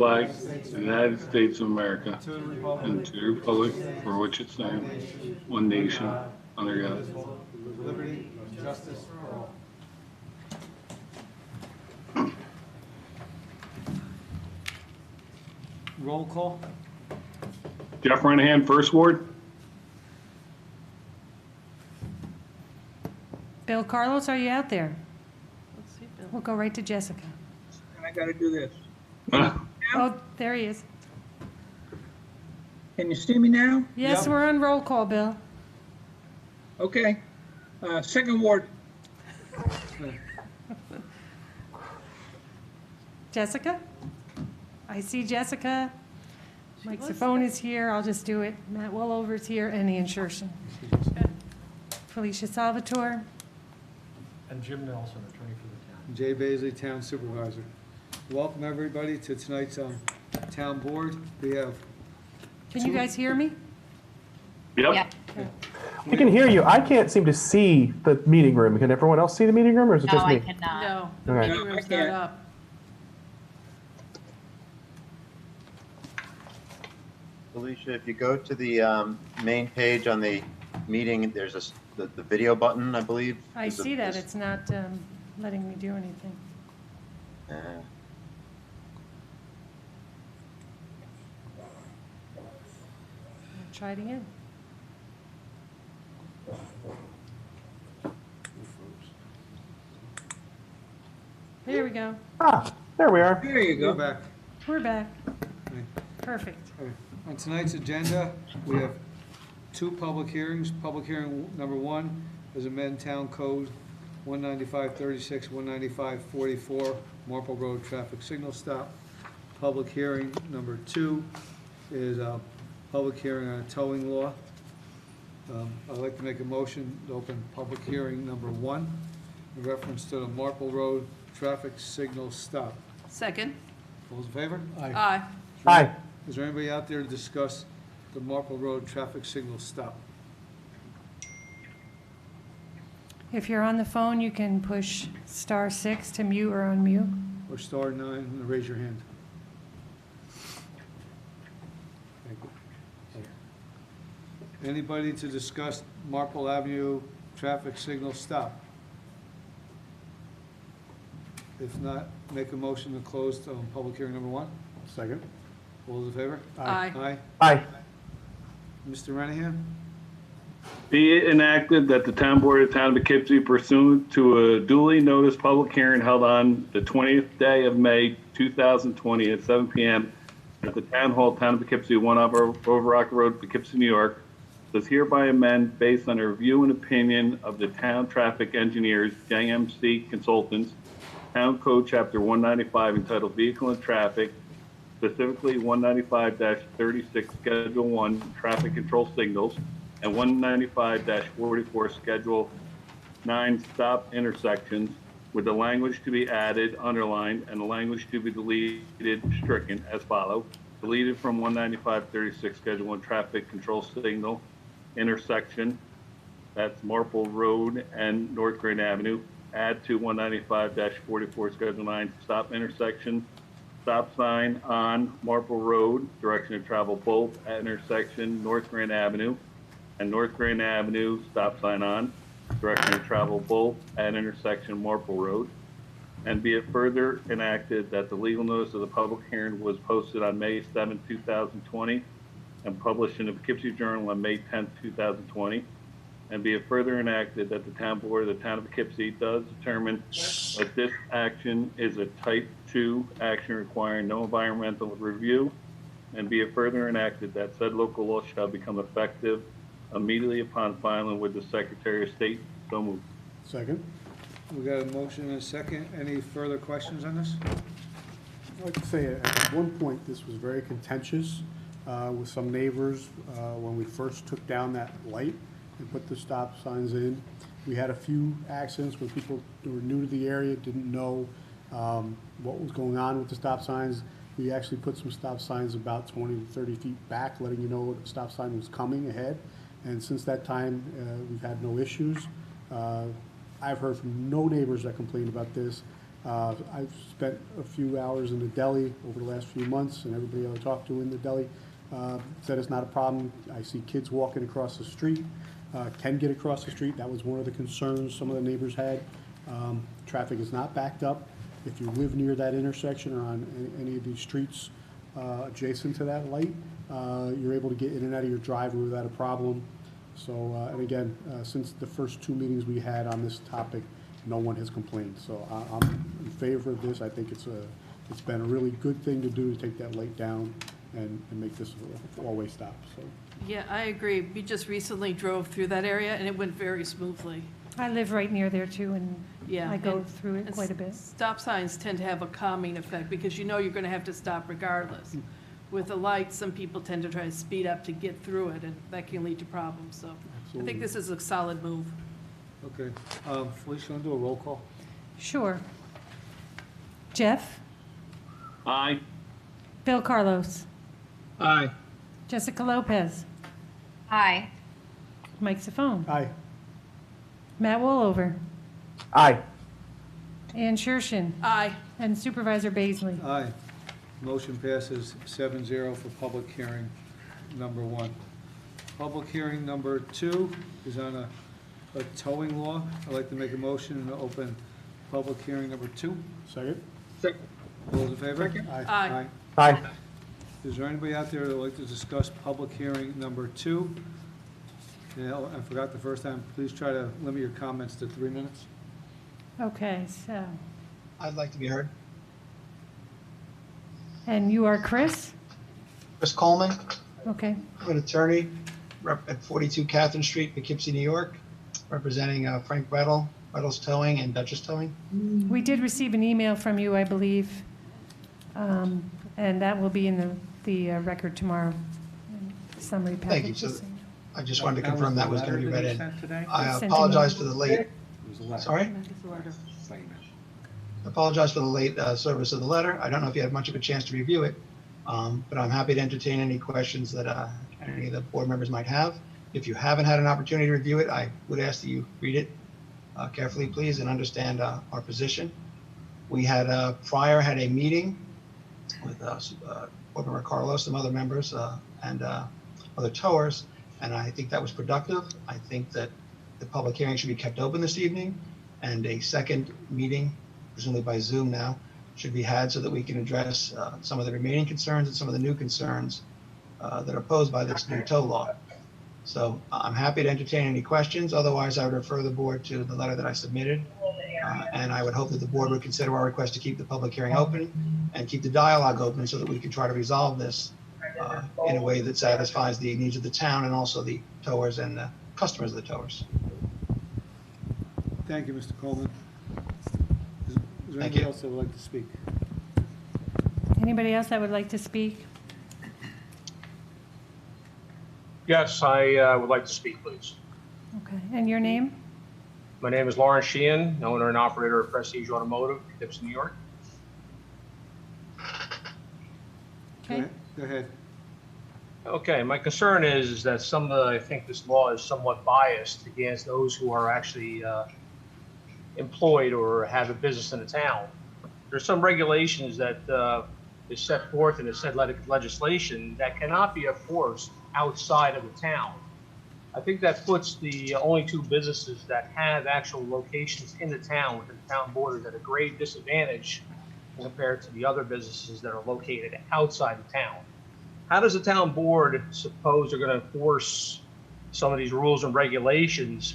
flag of the United States of America and to the republic for which it stands, one nation, under God. With liberty and justice for all. Roll call. Jeff Renahan, First Ward. Bill Carlos, are you out there? We'll go right to Jessica. And I gotta do this. Oh, there he is. Can you see me now? Yes, Yep. we're on roll call, Bill. Okay. Second ward. Jessica? I see Jessica. Microphone is here. I'll just do it. Matt Willover's here, and the insertion. Felicia Salvatore. And Jim Nelson, attorney for the town. Jay Baisley, Town Supervisor. Welcome, everybody, to tonight's Town Board. We have Can you guys hear me? Yep. We can hear you. I can't seem to see the meeting room. Can everyone else see the meeting room, or is it No, just me? I cannot. No, the Okay. meeting room's not up. Alicia, if you go to the main page on the meeting, there's the video button, I believe. I see that. It's not letting me do anything. Uh, I'll try it again. There we go. Ah, there we are. There you Go go. back. We're back. Okay. Perfect. Okay. On tonight's agenda, we have two public hearings. Public hearing number one is amend Town Code 195-36, 195-44, Marple Road traffic signal stop. Public hearing number two is a public hearing on a towing law. I'd like to make a motion to open public hearing number one in reference to the Marple Road traffic signal stop. Second. All those in favor? Aye. Hi. Is there anybody out there to discuss the Marple Road traffic signal stop? If you're on the phone, you can push *6 to mute or unmute. Or star 9 and raise your hand? Thank you. Anybody to discuss Marple Avenue traffic signal stop? If not, make a motion to close public hearing number one. Second. All those in favor? Aye. Aye. Hi. Mr. Renahan? Be it enacted that the Town Board of the Town of Poughkeepsie pursuant to a duly noticed public hearing held on the 20th day of May 2020 at 7 p.m. at the Town Hall, Town of Poughkeepsie, 1 Over Rock Road, Poughkeepsie, New York, does hereby amend based on a review and opinion of the town traffic engineers, JMC Consultants, Town Code Chapter 195 entitled Vehicle and Traffic, specifically 195-36 Schedule 1 Traffic Control Signals, and 195-44 Schedule 9 Stop Intersections, with the language to be added, underlined, and the language to be deleted, stricken, as follows. Deleted from 195-36 Schedule 1 Traffic Control Signal intersection, that's Marple Road and North Grand Avenue. Add to 195-44 Schedule 9 Stop Intersection, stop sign on Marple Road, direction of travel both at intersection North Grand Avenue, and North Grand Avenue, stop sign on, direction of travel both at intersection Marple Road. And be it further enacted that the legal notice of the public hearing was posted on May 7, 2020, and published in the Poughkeepsie Journal on May 10, 2020. And be it further enacted that the Town Board of the Town of Poughkeepsie does determine that this action is a Type 2 action requiring no environmental review. And be it further enacted that said local law shall become effective immediately upon filing with the Secretary of State. So moved. Second. We got a motion and a second. Any further questions on this? I'd like to say at one point, this was very contentious with some neighbors when we first took down that light and put the stop signs in. We had a few accidents where people who were new to the area didn't know what was going on with the stop signs. We actually put some stop signs about 20 to 30 feet back, letting you know the stop sign was coming ahead. And since that time, we've had no issues. I've heard from no neighbors that complained about this. I've spent a few hours in the deli over the last few months, and everybody I talked to in the deli said it's not a problem. I see kids walking across the street, can get across the street. That was one of the concerns some of the neighbors had. Traffic is not backed up. If you live near that intersection or on any of these streets adjacent to that light, you're able to get in and out of your driveway without a problem. So, and again, since the first 2 meetings we had on this topic, no one has complained. So I'm in favor of this. I think it's been a really good thing to do, to take that light down and make this a four-way stop, so. Yeah, I agree. We just recently drove through that area, and it went very smoothly. I live right near there too, and Yeah. I go and- through it and quite a bit. Stop signs tend to have a calming effect, because you know you're gonna have to stop regardless. With a light, some people tend to try to speed up to get through it, and that can lead to problems, so I Absolutely. think this is a solid move. Okay. Felicia, want to do a roll call? Sure. Jeff? Aye. Bill Carlos? Aye. Jessica Lopez? Aye. Mike Sifone? Aye. Matt Wallover? Aye. Ann Shershin? Aye. And Supervisor Baisley? Aye. Motion passes 7-0 for public hearing number 1. Public hearing number 2 is on a towing law. I'd like to make a motion to open public hearing number 2. Second? Second. All those in favor? Second. Aye. Aye. Is there anybody out there that would like to discuss public hearing number 2? Yeah, I forgot the first time. Please try to limit your comments to 3 minutes. Okay, so, I'd like to be heard. and you are Chris? Chris Coleman, Okay, I'm an attorney at 42 Catherine Street, Poughkeepsie, New York, representing Frank Brettel, Brettel's Towing and Duchess Towing. we did receive an email from you, I believe, and that will be in the record tomorrow. Summary package. Thank you. So I just wanted to confirm that was going to be read in. I Sent apologize in. for the late, sorry? I apologize for the late service of the letter. I don't know if you had much of a chance to review it, but I'm happy to entertain any questions that any of the board members might have. If you haven't had an opportunity to review it, I would ask that you read it carefully, please, and understand our position. We had prior had a meeting with Board Member Carlos, some other members, and other towers, and I think that was productive. I think that the public hearing should be kept open this evening, and a second meeting, presumably by Zoom now, should be had so that we can address some of the remaining concerns and some of the new concerns that are posed by this new tow law. So I'm happy to entertain any questions. Otherwise, I would refer the board to the letter that I submitted. And I would hope that the board would consider our request to keep the public hearing open and keep the dialogue open so that we can try to resolve this in a way that satisfies the needs of the town and also the towers and the customers of the towers. Thank you, Mr. Coleman. Is there Thank anybody you. else that would like to speak? Anybody else that would like to speak? Yes, I would like to speak, please. Okay, and your name? My name is Lawrence Sheehan, owner and operator of Prestige Automotive, Poughkeepsie, New York. Okay, Go ahead. Okay, my concern is that I think this law is somewhat biased against those who are actually employed or have a business in the town. There's some regulations that is set forth in the said legislation that cannot be enforced outside of the town. I think that puts the only two businesses that have actual locations in the town within the town borders at a great disadvantage compared to the other businesses that are located outside the town. How does the town board suppose they're going to enforce some of these rules and regulations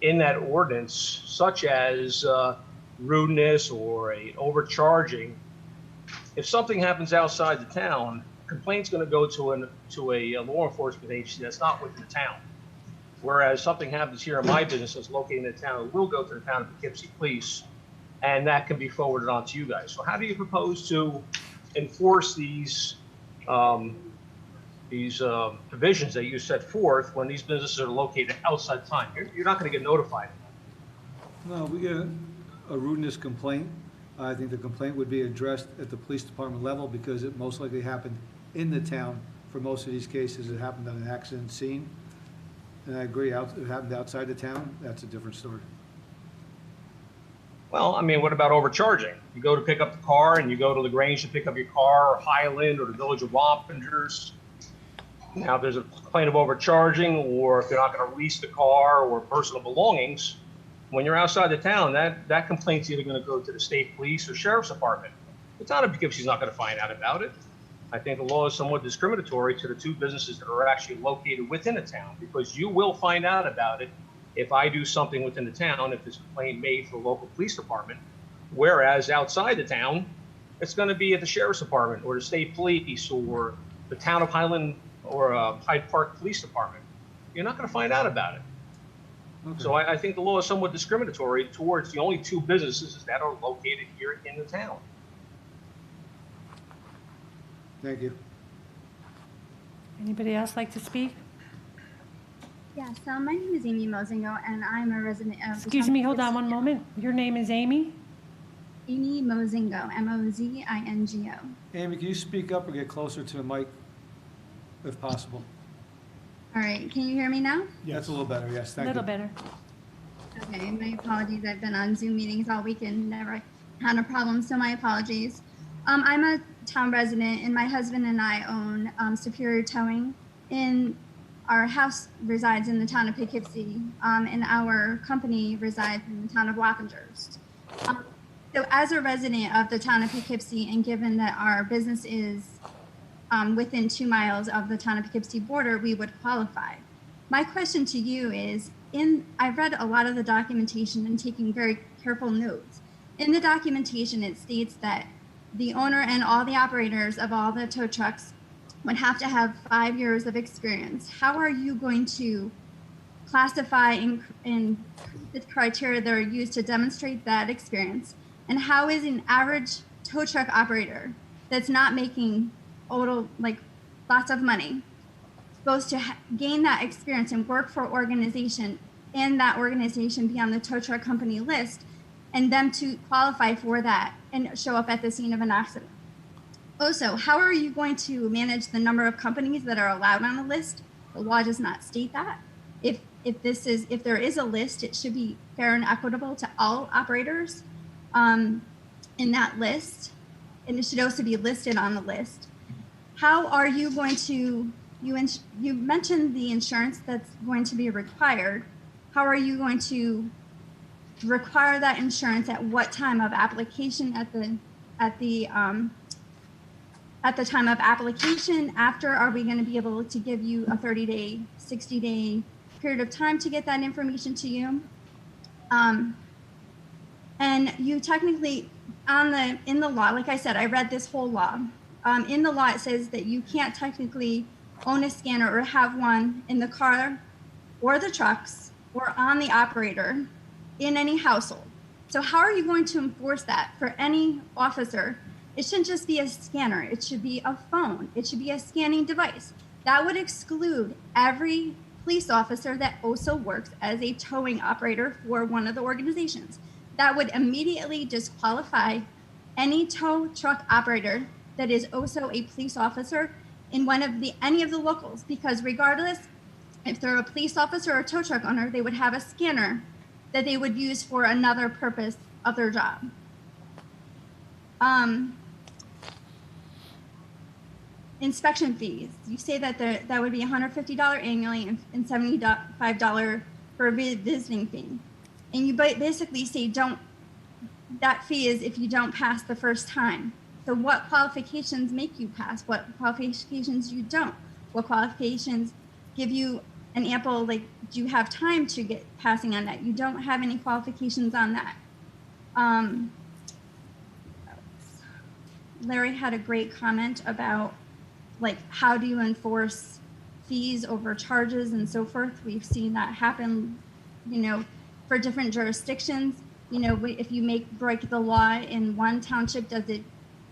in that ordinance, such as rudeness or a overcharging? If something happens outside the town, complaint's going to go to a law enforcement agency that's not within the town. Whereas something happens here in my business that's located in the town, it will go to the town of Poughkeepsie Police, and that can be forwarded on to you guys. So how do you propose to enforce these provisions that you set forth when these businesses are located outside time? You're not going to get notified. No, we get a rudeness complaint. I think the complaint would be addressed at the police department level because it most likely happened in the town. For most of these cases, it happened on an accident scene. And I agree, if it happened outside the town, that's a different story. Well, I mean, what about overcharging? You go to pick up the car and you go to LaGrange to pick up your car, or Highland, or the Village of Wappingers. Now, if there's a complaint of overcharging, or if they're not going to release the car or personal belongings, when you're outside the town, that complaint's either going to go to the state police or sheriff's department. The town of Poughkeepsie is not going to find out about it. I think the law is somewhat discriminatory to the two businesses that are actually located within the town, because you will find out about it if I do something within the town, if there's a complaint made to the local police department, whereas outside the town, it's going to be at the sheriff's department or the state police or the town of Highland or Hyde Park Police Department. You're not going to find out about it. Okay. So I think the law is somewhat discriminatory towards the only two businesses that are located here in the town. Thank you. Anybody else like to speak? Yes, my name is Amy Mozingo, and I'm a resident of. Excuse me, hold on one moment. Your name is Amy? Amy Mozingo, Mozingo. Amy, can you speak up or get closer to the mic, if possible? All right, can you hear me now? That's a little better, yes, A thank you. little better. Okay, my apologies. I've been on Zoom meetings all weekend, never had a problem, so my apologies. I'm a town resident, and my husband and I own Superior Towing. Our house resides in the town of Poughkeepsie, and our company resides in the town of Wappingers. So as a resident of the town of Poughkeepsie, and given that our business is within 2 miles of the town of Poughkeepsie border, we would qualify. My question to you is, I've read a lot of the documentation and taking very careful notes. In the documentation, it states that the owner and all the operators of all the tow trucks would have to have 5 years of experience. How are you going to classify in the criteria that are used to demonstrate that experience? And how is an average tow truck operator that's not making lots of money supposed to gain that experience and work for an organization, and that organization be on the tow truck company list, and them to qualify for that and show up at the scene of an accident? Also, how are you going to manage the number of companies that are allowed on the list? The law does not state that. If there is a list, it should be fair and equitable to all operators in that list, and it should also be listed on the list. How are you going to, you mentioned the insurance that's going to be required. How are you going to require that insurance at what time of application? At the time of application? After, are we going to be able to give you a 30-day, 60-day period of time to get that information to you? And you technically, in the law, like I said, I read this whole law. In the law, it says that you can't technically own a scanner or have one in the car or the trucks or on the operator in any household. So how are you going to enforce that for any officer? It shouldn't just be a scanner. It should be a phone. It should be a scanning device. That would exclude every police officer that also works as a towing operator for one of the organizations. That would immediately disqualify any tow truck operator that is also a police officer in any of the locals, because regardless if they're a police officer or a tow truck owner, they would have a scanner that they would use for another purpose of their job. Inspection fees. You say that that would be $150 annually and $75 for a visiting fee. And you basically say that fee is if you don't pass the first time. So what qualifications make you pass? What qualifications you don't? What qualifications give you an ample, do you have time to get passing on that? You don't have any qualifications on that. Larry had a great comment about how do you enforce fees over charges and so forth. We've seen that happen, for different jurisdictions. If you break the law in one township, does it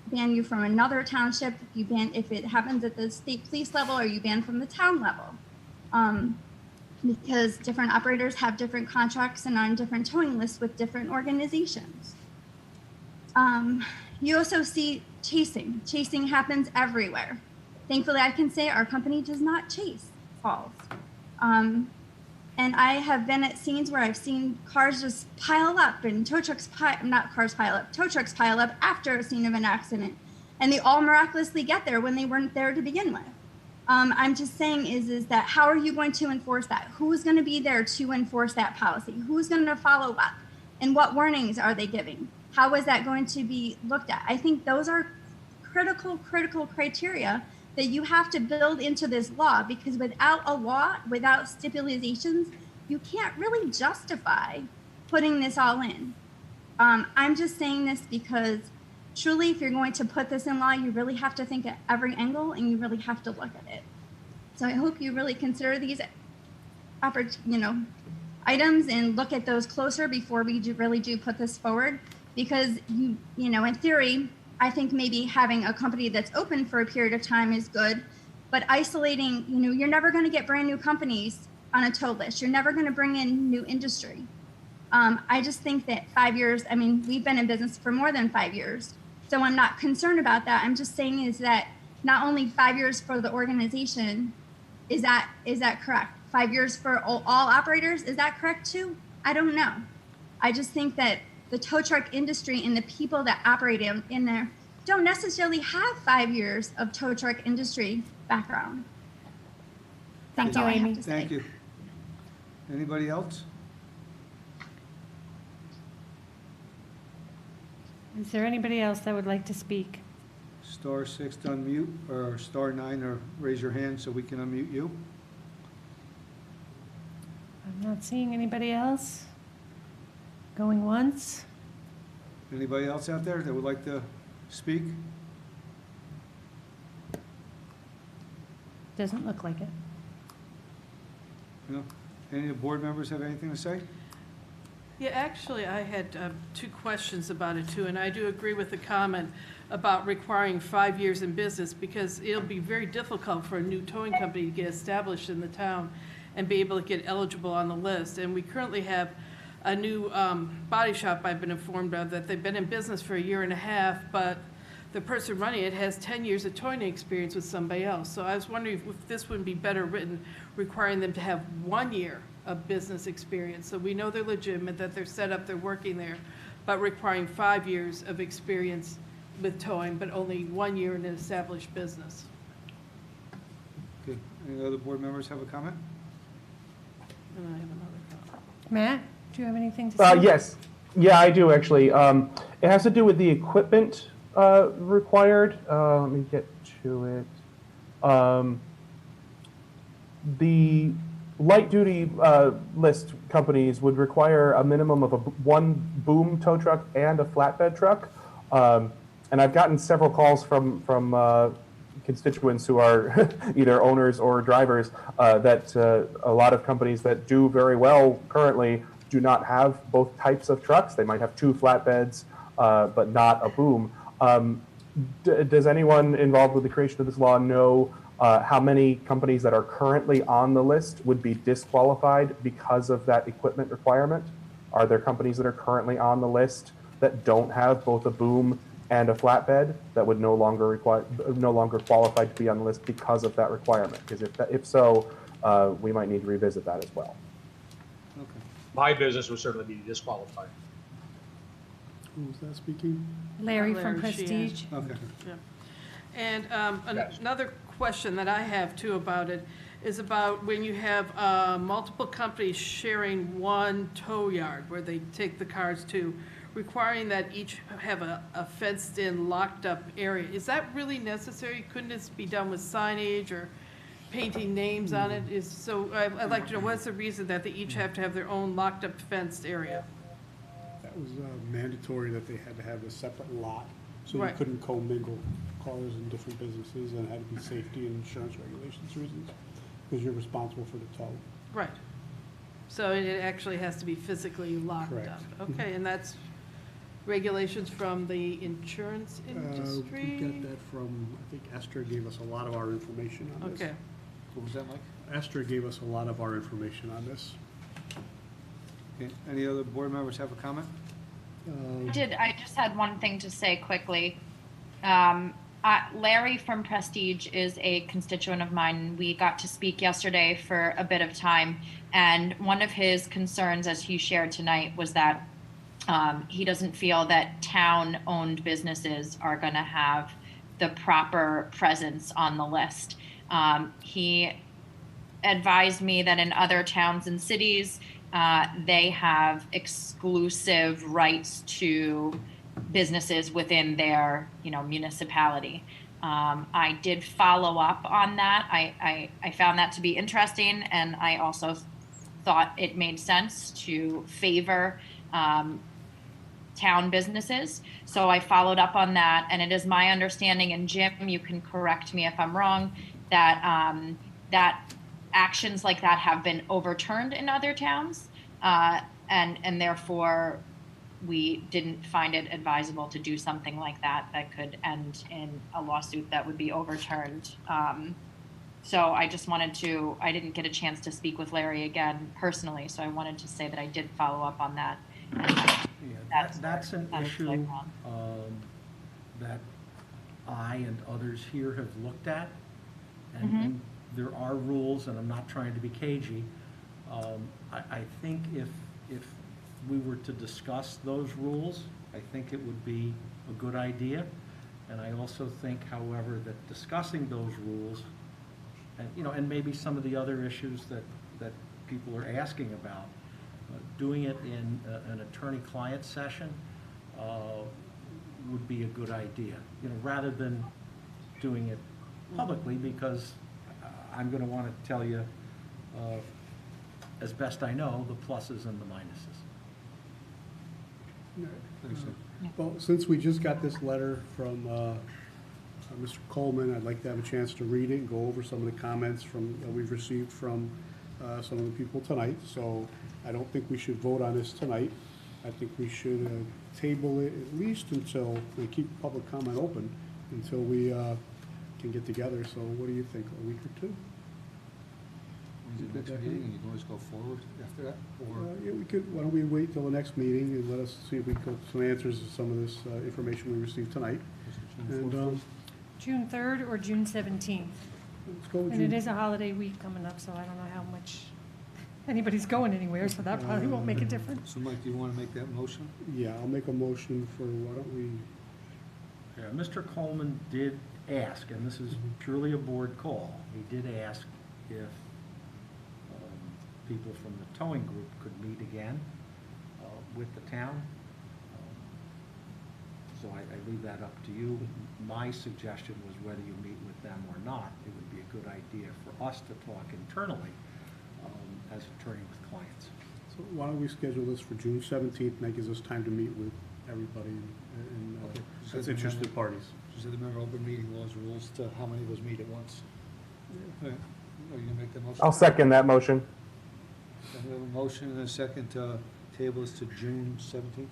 ban you from another township? If it happens at the state police level, are you banned from the town level? Because different operators have different contracts and on different towing lists with different organizations. You also see chasing. Chasing happens everywhere. Thankfully, I can say our company does not chase calls. And I have been at scenes where I've seen cars just pile up and tow trucks tow trucks pile up after a scene of an accident. And they all miraculously get there when they weren't there to begin with. I'm just saying is that how are you going to enforce that? Who's going to be there to enforce that policy? Who's going to follow up? And what warnings are they giving? How is that going to be looked at? I think those are critical criteria that you have to build into this law, because without a law, without stipulations, you can't really justify putting this all in. I'm just saying this because truly, if you're going to put this in law, you really have to think at every angle and you really have to look at it. So I hope you really consider these items and look at those closer before we really do put this forward, because in theory, I think maybe having a company that's open for a period of time is good, but isolating, you're never going to get brand new companies on a tow list. You're never going to bring in new industry. I just think that 5 years, we've been in business for more than 5 years, so I'm not concerned about that. I'm just saying is that not only 5 years for the organization, is that correct? 5 years for all operators, is that correct too? I don't know. I just think that the tow truck industry and the people that operate in there don't necessarily have 5 years of tow truck industry background. That's all I have to say. Thank you. Anybody else? Is there anybody else that would like to speak? Star 6 to unmute, or star 9 or raise your hand so we can unmute you. I'm not seeing anybody else. Going once. Anybody else out there that would like to speak? Doesn't look like it. No? Any of the board members have anything to say? Yeah, actually, I had 2 questions about it too, and I do agree with the comment about requiring 5 years in business, because it'll be very difficult for a new towing company to get established in the town and be able to get eligible on the list. And we currently have a new body shop I've been informed of that they've been in business for 1.5 years, but the person running it has 10 years of towing experience with somebody else. So I was wondering if this would be better written, requiring them to have 1 year of business experience. So we know they're legitimate, that they're set up, they're working there, but requiring 5 years of experience with towing, but only 1 year in an established business. Okay. Any other board members have a comment? And I have another comment. Matt, do you have anything to say? Yes. Yeah, I do actually. It has to do with the equipment required. Let me get to it. The light-duty list companies would require a minimum of one boom tow truck and a flatbed truck. And I've gotten several calls from constituents who are either owners or drivers that a lot of companies that do very well currently do not have both types of trucks. They might have 2 flatbeds, but not a boom. Does anyone involved with the creation of this law know how many companies that are currently on the list would be disqualified because of that equipment requirement? Are there companies that are currently on the list that don't have both a boom and a flatbed that would no longer qualify to be on the list because of that requirement? Because if so, we might need to revisit that as well. Okay. My business would certainly be disqualified. Who was that speaking? Larry Larry from Prestige. Okay. Yeah. And another question that I have too about it is about when you have multiple companies sharing one tow yard where they take the cars to, requiring that each have a fenced-in, locked-up area. Is that really necessary? Couldn't this be done with signage or painting names on it? I'd like to know, what's the reason that they each have to have their own locked-up fenced area? That was mandatory that they had to have a separate lot, so you Right. couldn't commingle cars in different businesses, and it had to be safety and insurance regulations reasons, because you're responsible for the tow. Right. So it actually has to be physically locked Correct. up. Okay, and that's regulations from the insurance industry? We got that from, I think Esther gave us a lot of our information on this. Okay. What was that, Mike? Esther gave us a lot of our information on this. Okay. Any other board members have a comment? I just had one thing to say quickly. Larry from Prestige is a constituent of mine. We got to speak yesterday for a bit of time, and one of his concerns, as he shared tonight, was that he doesn't feel that town-owned businesses are going to have the proper presence on the list. He advised me that in other towns and cities, they have exclusive rights to businesses within their, municipality. I did follow up on that. I found that to be interesting, and I also thought it made sense to favor town businesses. So I followed up on that, and it is my understanding, and Jim, you can correct me if I'm wrong, that that actions like that have been overturned in other towns, and therefore we didn't find it advisable to do something like that could end in a lawsuit that would be overturned. So I just wanted to, I didn't get a chance to speak with Larry again personally, so I wanted to say that I did follow up on that. That's an issue that I and others here have looked at. And there are rules, and I'm not trying to be cagey. I think if we were to discuss those rules, I think it would be a good idea. And I also think, however, that discussing those rules, and maybe some of the other issues that people are asking about, doing it in an attorney-client session would be a good idea, rather than doing it publicly, because I'm going to want to tell you, as best I know, the pluses and the minuses. Well, since we just got this letter from Mr. Coleman, I'd like to have a chance to read it and go over some of the comments that we've received from some of the people tonight. So I don't think we should vote on this tonight. I think we should table it at least until we keep public comment open until we can get together. So what do you think, a week or two? Next meeting, and you can always go forward after that, or? Yeah, we could, why don't we wait till the next meeting and let us see if we get some answers to some of this information we received tonight. And June 3rd or June 17th. let's go with And it June. is a holiday week coming up, so I don't know how much anybody's going anywhere, so that probably won't make a difference. So Mike, do you want to make that motion? Yeah, I'll make a motion for, why don't we, Yeah, Mr. Coleman did ask, and this is purely a board call, he did ask if people from the towing group could meet again with the town. So I leave that up to you. My suggestion was whether you meet with them or not, it would be a good idea for us to talk internally as attorney with clients. so why don't we schedule this for June 17th, and that gives us time to meet with everybody and Okay. that's interested parties. Just remember open meeting laws rules to how many of us meet at once. All right. Are you gonna make that motion? I'll second that motion. We have a motion and a second to table this to June 17th?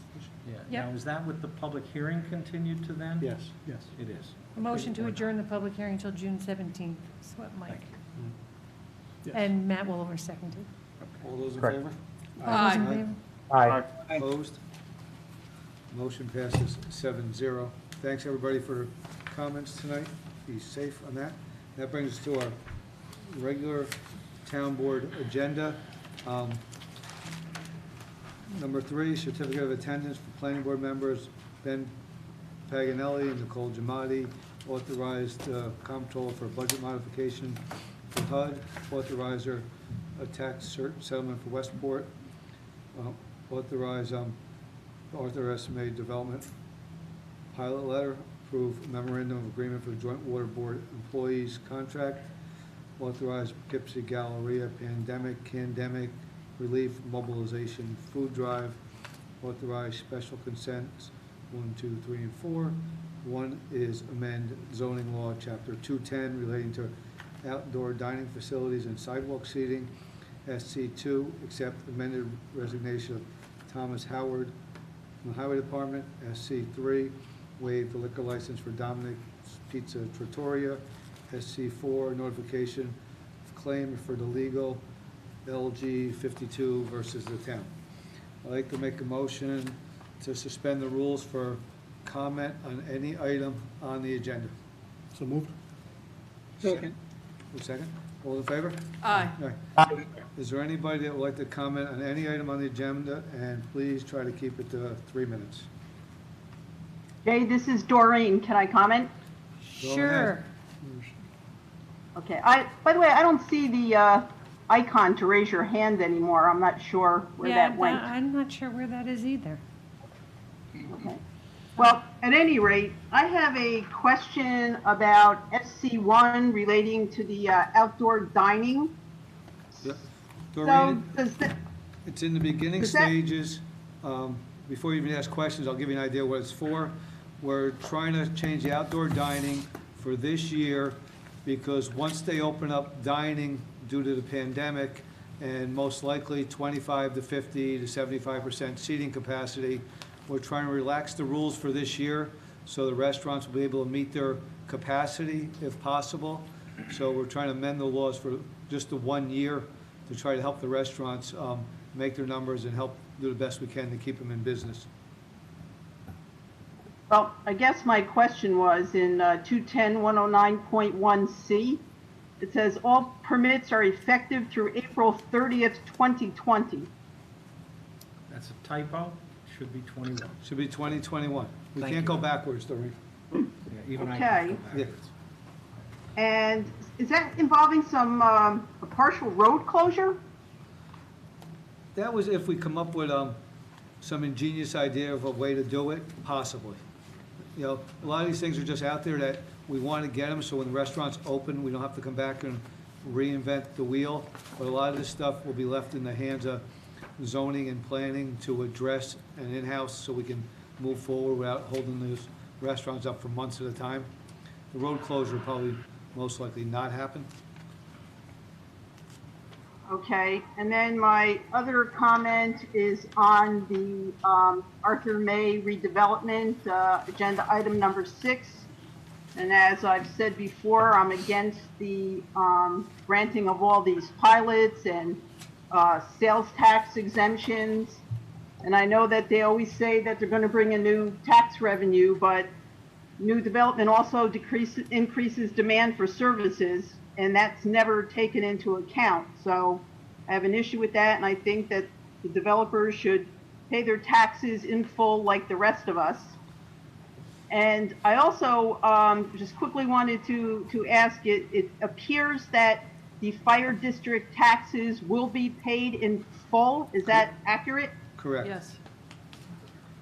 Yeah. Yep. Now, is that with the public hearing continued to then? Yes. Yes. It is. A motion to adjourn the public hearing until June 17th, is what Mike. Thank you. Yes. And Matt will over second it. All those in Correct. favor? All those in Aye. favor? Aye. Opposed? Motion passes 7-0. Thanks, everybody, for comments tonight. Be safe on that. That brings us to our regular town board agenda. Number 3, certificate of attendance for planning board members Ben Paganelli and Nicole Giamatti, authorized comptroller for budget modification for HUD, authorizer a tax settlement for Westport, authorize Arthur Estimated Development pilot letter, approve memorandum of agreement for the Joint Water Board employees contract, authorize Poughkeepsie Galleria pandemic relief mobilization food drive, authorize special consents 1, 2, 3, and 4. 1 is amend zoning law, chapter 210, relating to outdoor dining facilities and sidewalk seating. SC2, accept amended resignation of Thomas Howard from the Highway Department. SC3, waive the liquor license for Dominic's Pizza Trattoria. SC4, notification of claim for the legal LG 52 versus the town. I'd like to make a motion to suspend the rules for comment on any item on the agenda. So moved. Second. A second? All in favor? Aye. Aye. Is there anybody that would like to comment on any item on the agenda? And please try to keep it to 3 minutes. Jay, this is Doreen. Can I comment? Go Sure. ahead. Okay. By the way, I don't see the icon to raise your hand anymore. I'm not sure where Yeah, that went. I'm not sure where that is either. Okay. Well, at any rate, I have a question about SC1 relating to the outdoor dining. Yeah. So Doreen, does that, it's in the beginning Is that- stages. Before you even ask questions, I'll give you an idea what it's for. We're trying to change the outdoor dining for this year because once they open up dining due to the pandemic and most likely 25 to 50 to 75% seating capacity, we're trying to relax the rules for this year so the restaurants will be able to meet their capacity if possible. So we're trying to amend the laws for just the 1 year to try to help the restaurants make their numbers and help do the best we can to keep them in business. well, I guess my question was in 210-109.1C, it says all permits are effective through April 30th, 2020. That's a typo, should be 21. Should be 2021. We Thank can't you. go backwards, Doreen. Yeah, even I Okay. can go Yeah. backwards. And is that involving some a partial road closure? That was if we come up with some ingenious idea of a way to do it, possibly. You know, a lot of these things are just out there that we want to get them, so when the restaurants open, we don't have to come back and reinvent the wheel. But a lot of this stuff will be left in the hands of zoning and planning to address and in-house so we can move forward without holding those restaurants up for months at a time. The road closure will probably most likely not happen. Okay, and then my other comment is on the Arthur May redevelopment, agenda item number 6. And as I've said before, I'm against the granting of all these pilots and sales tax exemptions. And I know that they always say that they're going to bring a new tax revenue, but new development also increases demand for services, and that's never taken into account. So I have an issue with that, and I think that the developers should pay their taxes in full like the rest of us. And I also just quickly wanted to ask, it appears that the fire district taxes will be paid in full. Is that accurate? Correct. Yes.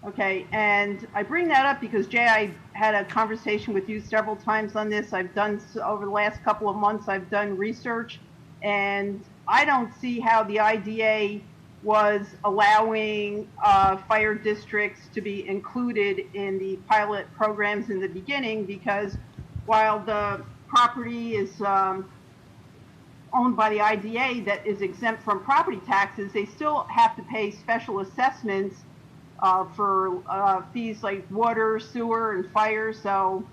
Okay, and I bring that up because, Jay, I had a conversation with you several times on this. I've done, over the last couple of months, I've done research, and I don't see how the IDA was allowing fire districts to be included in the pilot programs in the beginning, because while the property is owned by the IDA that is exempt from property taxes, they still have to pay special assessments for fees like water, sewer, and fire. So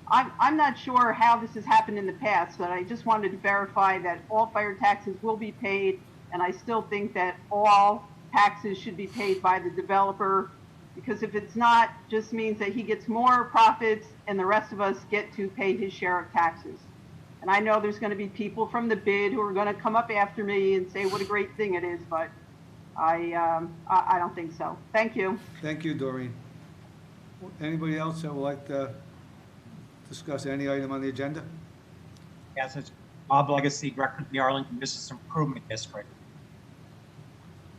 I'm not sure how this has happened in the past, but I just wanted to verify that all fire taxes will be paid, and I still think that all taxes should be paid by the developer, because if it's not, just means that he gets more profits and the rest of us get to pay his share of taxes. And I know there's going to be people from the bid who are going to come up after me and say what a great thing it is, but I don't think so. Thank you. Thank you, Doreen. Anybody else that would like to discuss any item on the agenda? Yes, it's Bob Legacy, Director of the Arlington Business Improvement District.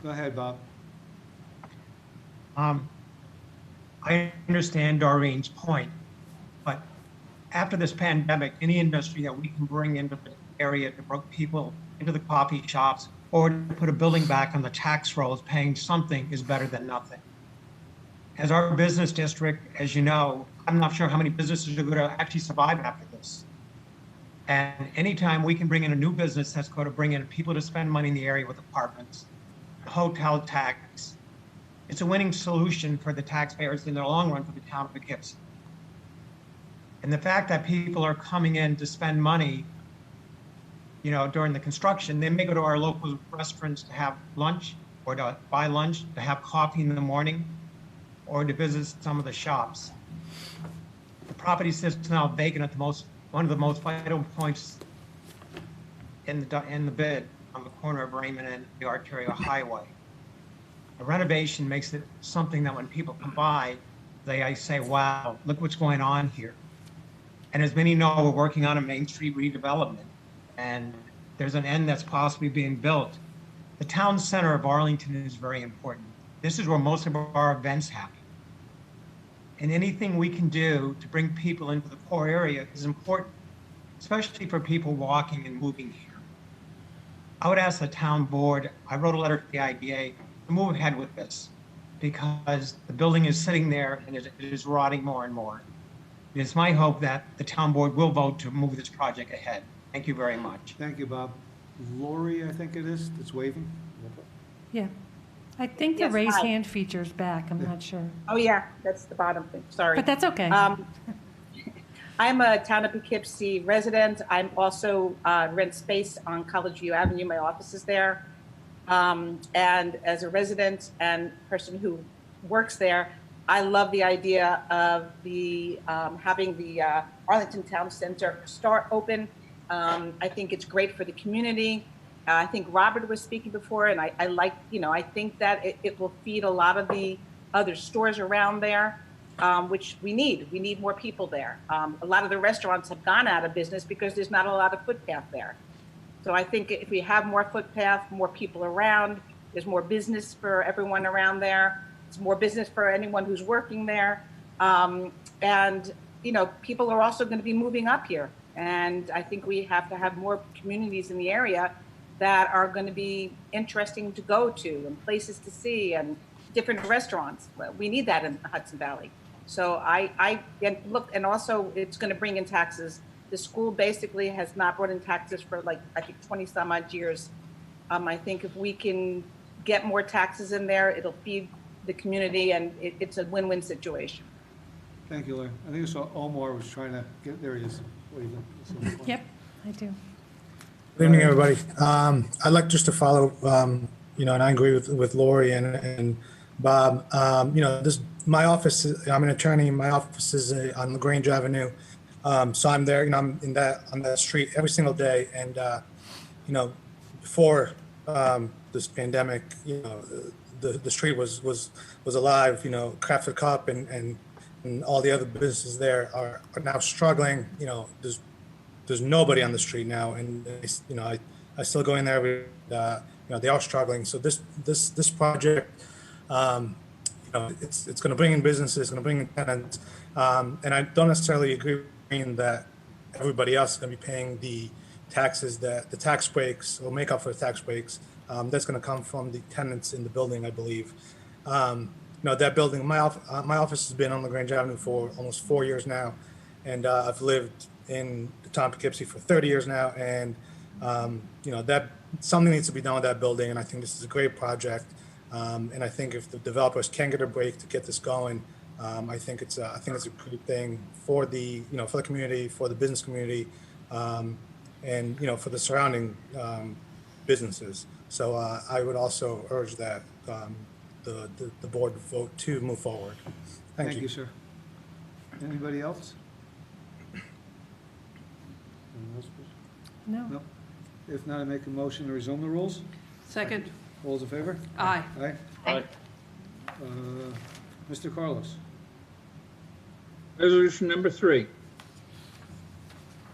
Go ahead, Bob. I understand Doreen's point, but after this pandemic, any industry that we can bring into the area to bring people into the coffee shops or to put a building back on the tax rolls, paying something is better than nothing. As our business district, as you know, I'm not sure how many businesses are going to actually survive after this. And anytime we can bring in a new business that's going to bring in people to spend money in the area with apartments, hotel tax, it's a winning solution for the taxpayers in the long run for the town of Poughkeepsie. And the fact that people are coming in to spend money, you know, during the construction, they may go to our local restaurants to have lunch or to buy lunch, to have coffee in the morning, or to visit some of the shops. The property sits now vacant at the most one of the most vital points in the bid on the corner of Raymond and the Arterial Highway. The renovation makes it something that when people come by, they say, wow, look what's going on here. And as many know, we're working on a Main Street redevelopment, and there's an end that's possibly being built. The town center of Arlington is very important. This is where most of our events happen. And anything we can do to bring people into the core area is important, especially for people walking and moving here. I would ask the town board, I wrote a letter to the IDA, to move ahead with this because the building is sitting there and it is rotting more and more. It's my hope that the town board will vote to move this project ahead. Thank you very much. Thank you, Bob. Lori, I think it is, that's waving. Yeah. I think the Yes, raise hi. hand feature's back, I'm not sure. Oh, yeah, that's the bottom thing, sorry. But that's okay. I'm a town of Poughkeepsie resident. I'm also rent space on College View Avenue. My office is there. And as a resident and person who works there, I love the idea of the having the Arlington Town Center start open. I think it's great for the community. I think Robert was speaking before, and I like, I think that it will feed a lot of the other stores around there, which we need. We need more people there. A lot of the restaurants have gone out of business because there's not a lot of footpath there. So I think if we have more footpath, more people around, there's more business for everyone around there. It's more business for anyone who's working there. And, people are also going to be moving up here. And I think we have to have more communities in the area that are going to be interesting to go to and places to see and different restaurants. We need that in Hudson Valley. So I look, and also it's going to bring in taxes. The school basically has not brought in taxes for I think 20 some odd years. I think if we can get more taxes in there, it'll feed the community and it's a win-win situation. Thank you, Larry. I think I saw Omar was trying to get, there he is. waving. Yep, I do. Good evening, everybody. I'd like just to follow, and I agree with Lori and Bob. My office, I'm an attorney. My office is on LaGrange Avenue. So I'm there, I'm on that street every single day. And, before this pandemic, the street was alive, Crafted Cup and all the other businesses there are now struggling. There's nobody on the street now, and I still go in there every. They are struggling. So this project, it's going to bring in businesses, it's going to bring in tenants, and I don't necessarily agree that everybody else is going to be paying the taxes that the tax breaks will make up for the tax breaks. That's going to come from the tenants in the building, I believe. That building, my office has been on LaGrange Avenue for almost 4 years now, and I've lived in the town of Poughkeepsie for 30 years now, and that something needs to be done with that building, and I think this is a great project, and I think if the developers can get a break to get this going, I think it's a good thing for the for the community, for the business community, and for the surrounding businesses. So I would also urge that the board vote to move forward. Thank you, sir. Anybody else? No. Nope. If not, I make a motion to resume the rules. Second. All those in favor? Aye. Aye. Aye. Mr. Carlos. Resolution number 3.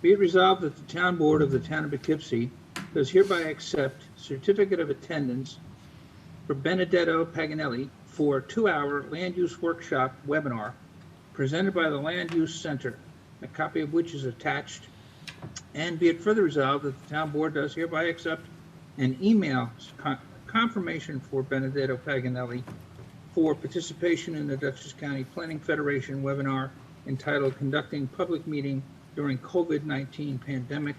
Be it resolved that the town board of the town of Poughkeepsie does hereby accept certificate of attendance for Benedetto Paganelli for 2-hour land use workshop webinar presented by the Land Use Center, a copy of which is attached. And be it further resolved that the town board does hereby accept an email confirmation for Benedetto Paganelli for participation in the Dutchess County Planning Federation webinar entitled Conducting Public Meeting During COVID-19 Pandemic.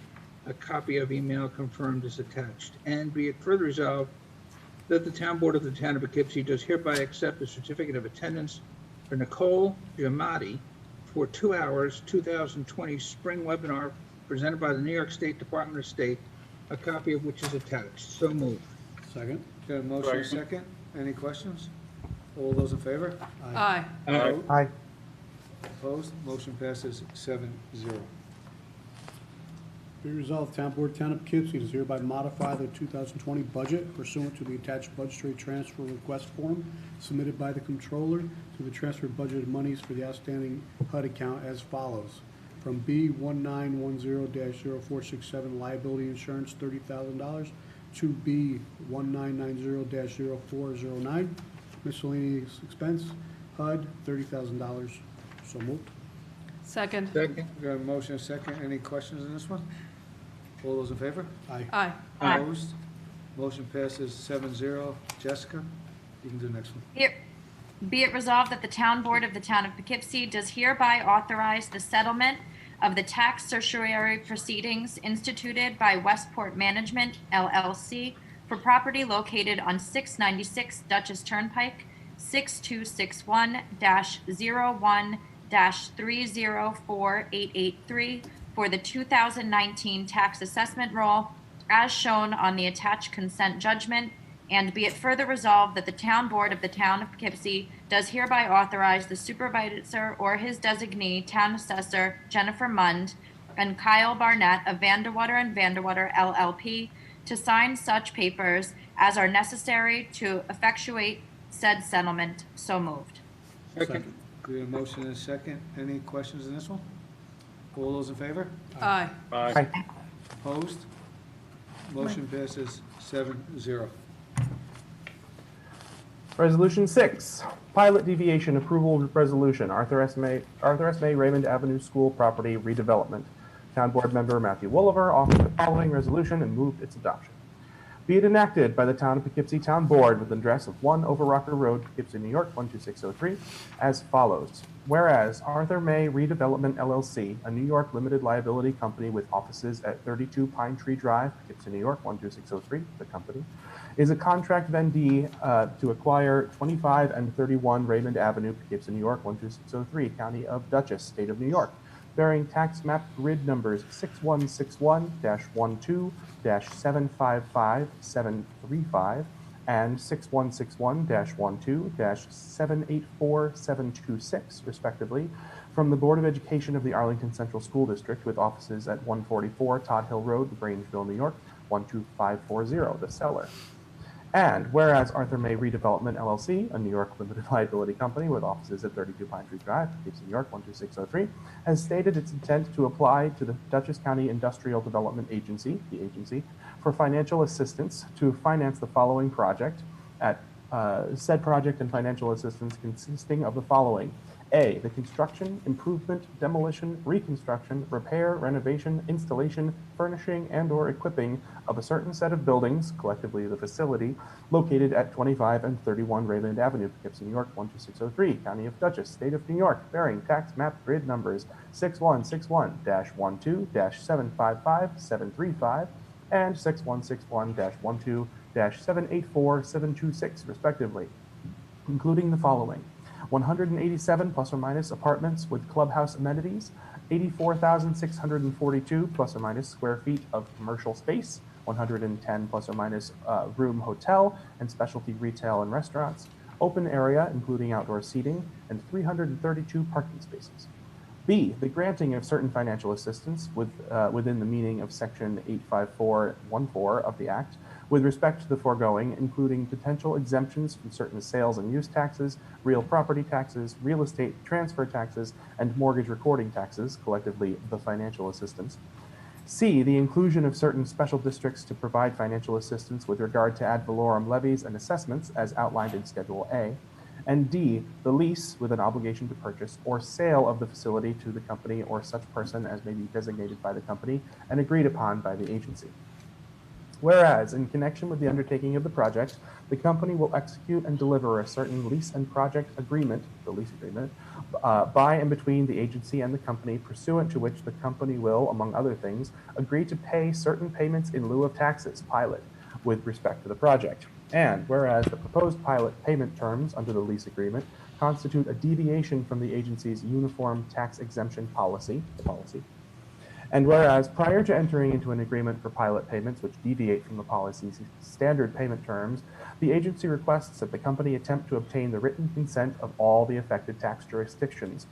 A copy of email confirmed is attached. And be it further resolved that the town board of the town of Poughkeepsie does hereby accept a certificate of attendance for Nicole Giamatti for 2 hours 2020 spring webinar presented by the New York State Department of State, a copy of which is attached. So moved. Second. Got a motion and second. Any questions? All those in favor? Aye. Aye. Aye. Opposed? Motion passes 7-0. Be resolved, Town Board, Town of Poughkeepsie does hereby modify the 2020 budget pursuant to the attached budgetary transfer request form submitted by the Comptroller to the transferred budgeted monies for the outstanding HUD account as follows. From B 1910-0467 liability insurance, $30,000, to B 1990-0409 miscellaneous expense, HUD, $30,000. So moved. Second. Second. We got a motion and a second. Any questions on this one? All those in favor? Aye. Aye. Opposed? Motion passes 7-0. Jessica, you can do the next one. Be it resolved that the Town Board of the Town of Poughkeepsie does hereby authorize the settlement of the tax certiorari proceedings instituted by Westport Management, LLC, for property located on 696 Dutchess Turnpike, 6261-01-304883 for the 2019 tax assessment roll, as shown on the attached consent judgment. And be it further resolved that the Town Board of the Town of Poughkeepsie does hereby authorize the supervisor or his designee, Town Assessor Jennifer Mund, and Kyle Barnett of Vanderwater and Vanderwater LLP to sign such papers as are necessary to effectuate said settlement. So moved. Second. We have a motion and a second. Any questions on this one? All those in favor? Aye. Aye. Opposed? Motion passes 7-0. Resolution 6, pilot deviation approval resolution, Arthur S. May Raymond Avenue School property redevelopment. Town Board Member Matthew Wolliver offered the following resolution and moved its adoption. Be it enacted by the Town of Poughkeepsie Town Board with an address of 1 Overrocker Road, Poughkeepsie, New York, 12603, as follows. Whereas Arthur May Redevelopment LLC, a New York limited liability company with offices at 32 Pine Tree Drive, Poughkeepsie, New York, 12603, the company, is a contract vendee to acquire 25 and 31 Raymond Avenue, Poughkeepsie, New York, 12603, County of Dutchess, State of New York, bearing tax map grid numbers 6161-12-755-735 and 6161-12-784726, respectively, from the Board of Education of the Arlington Central School District with offices at 144 Todd Hill Road, Grangeville, New York, 12540, the seller. And whereas Arthur May Redevelopment LLC, a New York limited liability company with offices at 32 Pine Tree Drive, Poughkeepsie, New York, 12603, has stated its intent to apply to the Dutchess County Industrial Development Agency, the agency, for financial assistance to finance the following project at said project and financial assistance consisting of the following. A, the construction, improvement, demolition, reconstruction, repair, renovation, installation, furnishing, and/or equipping of a certain set of buildings, collectively the facility, located at 25 and 31 Raymond Avenue, Poughkeepsie, New York, 12603, County of Dutchess, State of New York, bearing tax map grid numbers 6161-12-755-735 and 6161-12-784726, respectively, including the following. 187 plus or minus apartments with clubhouse amenities, 84,642 plus or minus square feet of commercial space, 110 plus or minus room hotel and specialty retail and restaurants, open area including outdoor seating, and 332 parking spaces. B, the granting of certain financial assistance within the meaning of Section 85414 of the Act with respect to the foregoing, including potential exemptions from certain sales and use taxes, real property taxes, real estate transfer taxes, and mortgage recording taxes, collectively the financial assistance. C, the inclusion of certain special districts to provide financial assistance with regard to ad valorem levies and assessments as outlined in Schedule A. And D, the lease with an obligation to purchase or sale of the facility to the company or such person as may be designated by the company and agreed upon by the agency. Whereas, in connection with the undertaking of the project, the company will execute and deliver a certain lease and project agreement, the lease agreement, by and between the agency and the company, pursuant to which the company will, among other things, agree to pay certain payments in lieu of taxes, pilot, with respect to the project. And whereas the proposed pilot payment terms under the lease agreement constitute a deviation from the agency's uniform tax exemption policy, and whereas prior to entering into an agreement for pilot payments which deviate from the policy's standard payment terms, the agency requests that the company attempt to obtain the written consent of all the affected tax jurisdictions.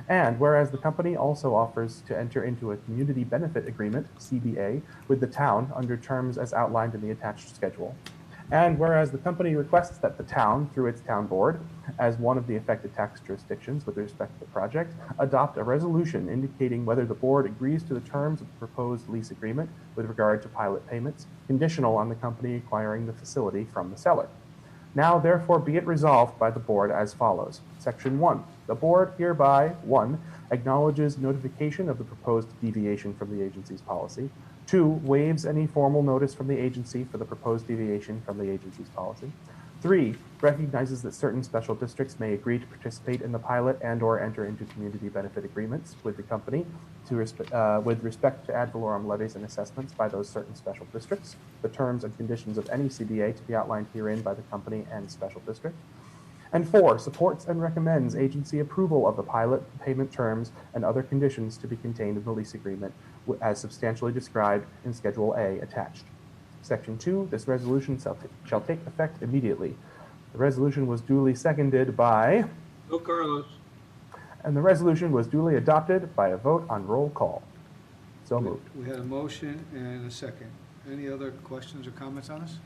And whereas the company also offers to enter into a community benefit agreement, CBA, with the town under terms as outlined in the attached schedule. And whereas the company requests that the town, through its town board, as one of the affected tax jurisdictions with respect to the project, adopt a resolution indicating whether the board agrees to the terms of the proposed lease agreement with regard to pilot payments, conditional on the company acquiring the facility from the seller. Now, therefore, be it resolved by the board as follows. Section 1. The board hereby, 1. Acknowledges notification of the proposed deviation from the agency's policy. 2. Waives any formal notice from the agency for the proposed deviation from the agency's policy. 3. Recognizes that certain special districts may agree to participate in the pilot and/or enter into community benefit agreements with the company with respect to ad valorem levies and assessments by those certain special districts, the terms and conditions of any CBA to be outlined herein by the company and special district. And 4, supports and recommends agency approval of the pilot payment terms and other conditions to be contained in the lease agreement as substantially described in Schedule A attached. Section 2, this resolution shall take effect immediately. The resolution was duly seconded by Bill Carlos. And the resolution was duly adopted by a vote on roll call. So moved. We had a motion and a second. Any other questions or comments on this?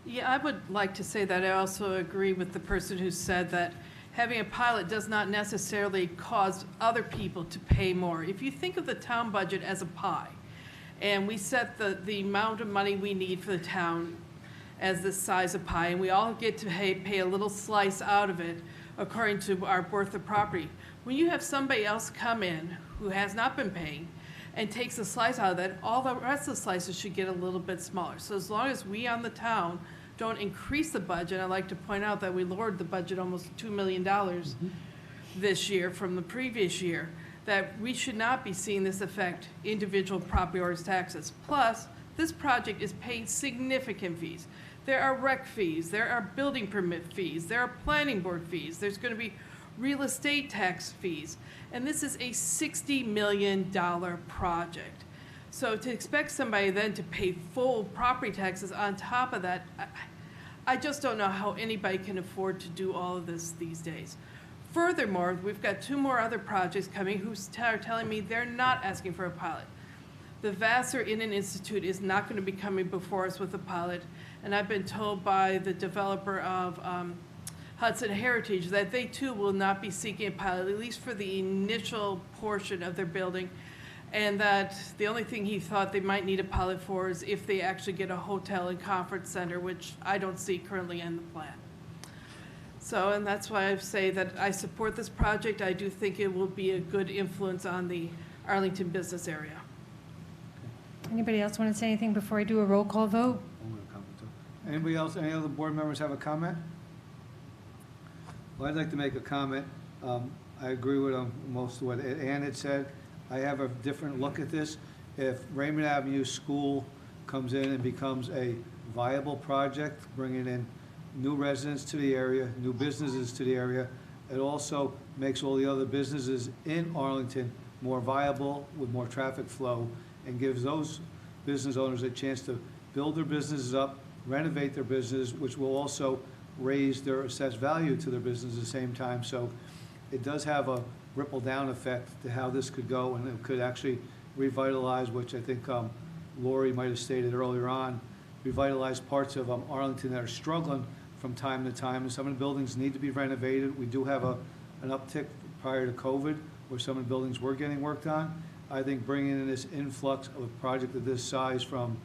Yeah, I would like to say that I also agree with the person who said that having a pilot does not necessarily cause other people to pay more. If you think of the town budget as a pie, and we set the amount of money we need for the town as the size of pie, and we all get to pay a little slice out of it according to our worth of property. When you have somebody else come in who has not been paying and takes a slice out of that, all the rest of the slices should get a little bit smaller. So as long as we on the town don't increase the budget, I'd like to point out that we lowered the budget almost $2 million this year from the previous year, that we should not be seeing this affect individual property owners' taxes. Plus, this project is paying significant fees. There are rec fees, there are building permit fees, there are planning board fees, there's going to be real estate tax fees, and this is a $60 million project. So to expect somebody then to pay full property taxes on top of that, I just don't know how anybody can afford to do all of this these days. Furthermore, we've got 2 more other projects coming who are telling me they're not asking for a pilot. The Vassar Inn and Institute is not going to be coming before us with a pilot, and I've been told by the developer of Hudson Heritage that they too will not be seeking a pilot, at least for the initial portion of their building, and that the only thing he thought they might need a pilot for is if they actually get a hotel and conference center, which I don't see currently in the plan. So, and that's why I say that I support this project. I do think it will be a good influence on the Arlington business area. Anybody else want to say anything before I do a roll call vote? I'm going to comment too. Anybody else, any other board members have a comment? Well, I'd like to make a comment. I agree with most of what Ann had said. I have a different look at this. If Raymond Avenue School comes in and becomes a viable project, bringing in new residents to the area, new businesses to the area, it also makes all the other businesses in Arlington more viable with more traffic flow, and gives those business owners a chance to build their businesses up, renovate their business, which will also raise their assessed value to their business at the same time. So it does have a ripple down effect to how this could go, and it could actually revitalize, which I think Lori might have stated earlier on, revitalize parts of Arlington that are struggling from time to time, and some of the buildings need to be renovated. We do have an uptick prior to COVID where some of the buildings were getting worked on. I think bringing in this influx of a project of this size from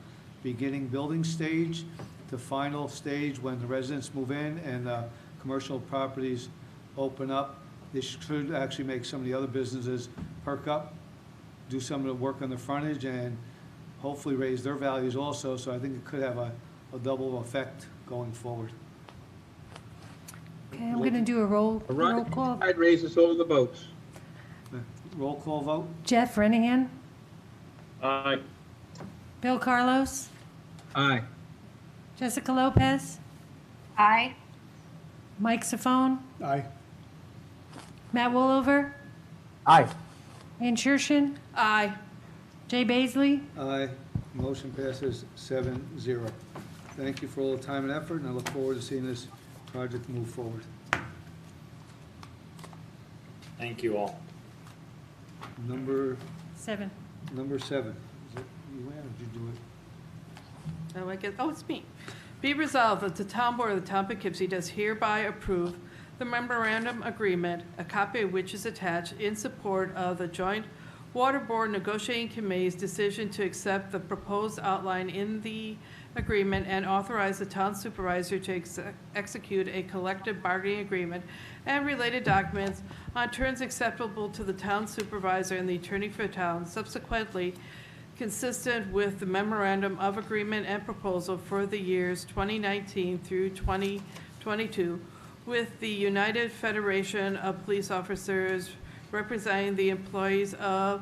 beginning building stage to final stage when the residents move in and commercial properties open up, this should actually make some of the other businesses perk up, do some of the work on the frontage, and hopefully raise their values also. So I think it could have a double effect going forward. Okay, I'm going to do a roll call. I'd raise us over the boats. Roll call vote. Jeff Renahan. Aye. Bill Carlos. Aye. Jessica Lopez. Aye. Mike Safone. Aye. Matt Woolover. Aye. Ann Shershin. Aye. Jay Baisley. Aye. Motion passes 7-0. Thank you for all the time and effort, and I look forward to seeing this project move forward. Thank you all. Number 7. Number 7. Is it you, Ann, or did you do it? Oh, I guess, oh, it's me. Be resolved that the town board of the town of Poughkeepsie does hereby approve the memorandum agreement, a copy of which is attached in support of the joint water board negotiating committee's decision to accept the proposed outline in the agreement and authorize the town supervisor to execute a collective bargaining agreement and related documents on terms acceptable to the town supervisor and the attorney for the town, subsequently consistent with the memorandum of agreement and proposal for the years 2019 through 2022 with the United Federation of Police Officers representing the employees of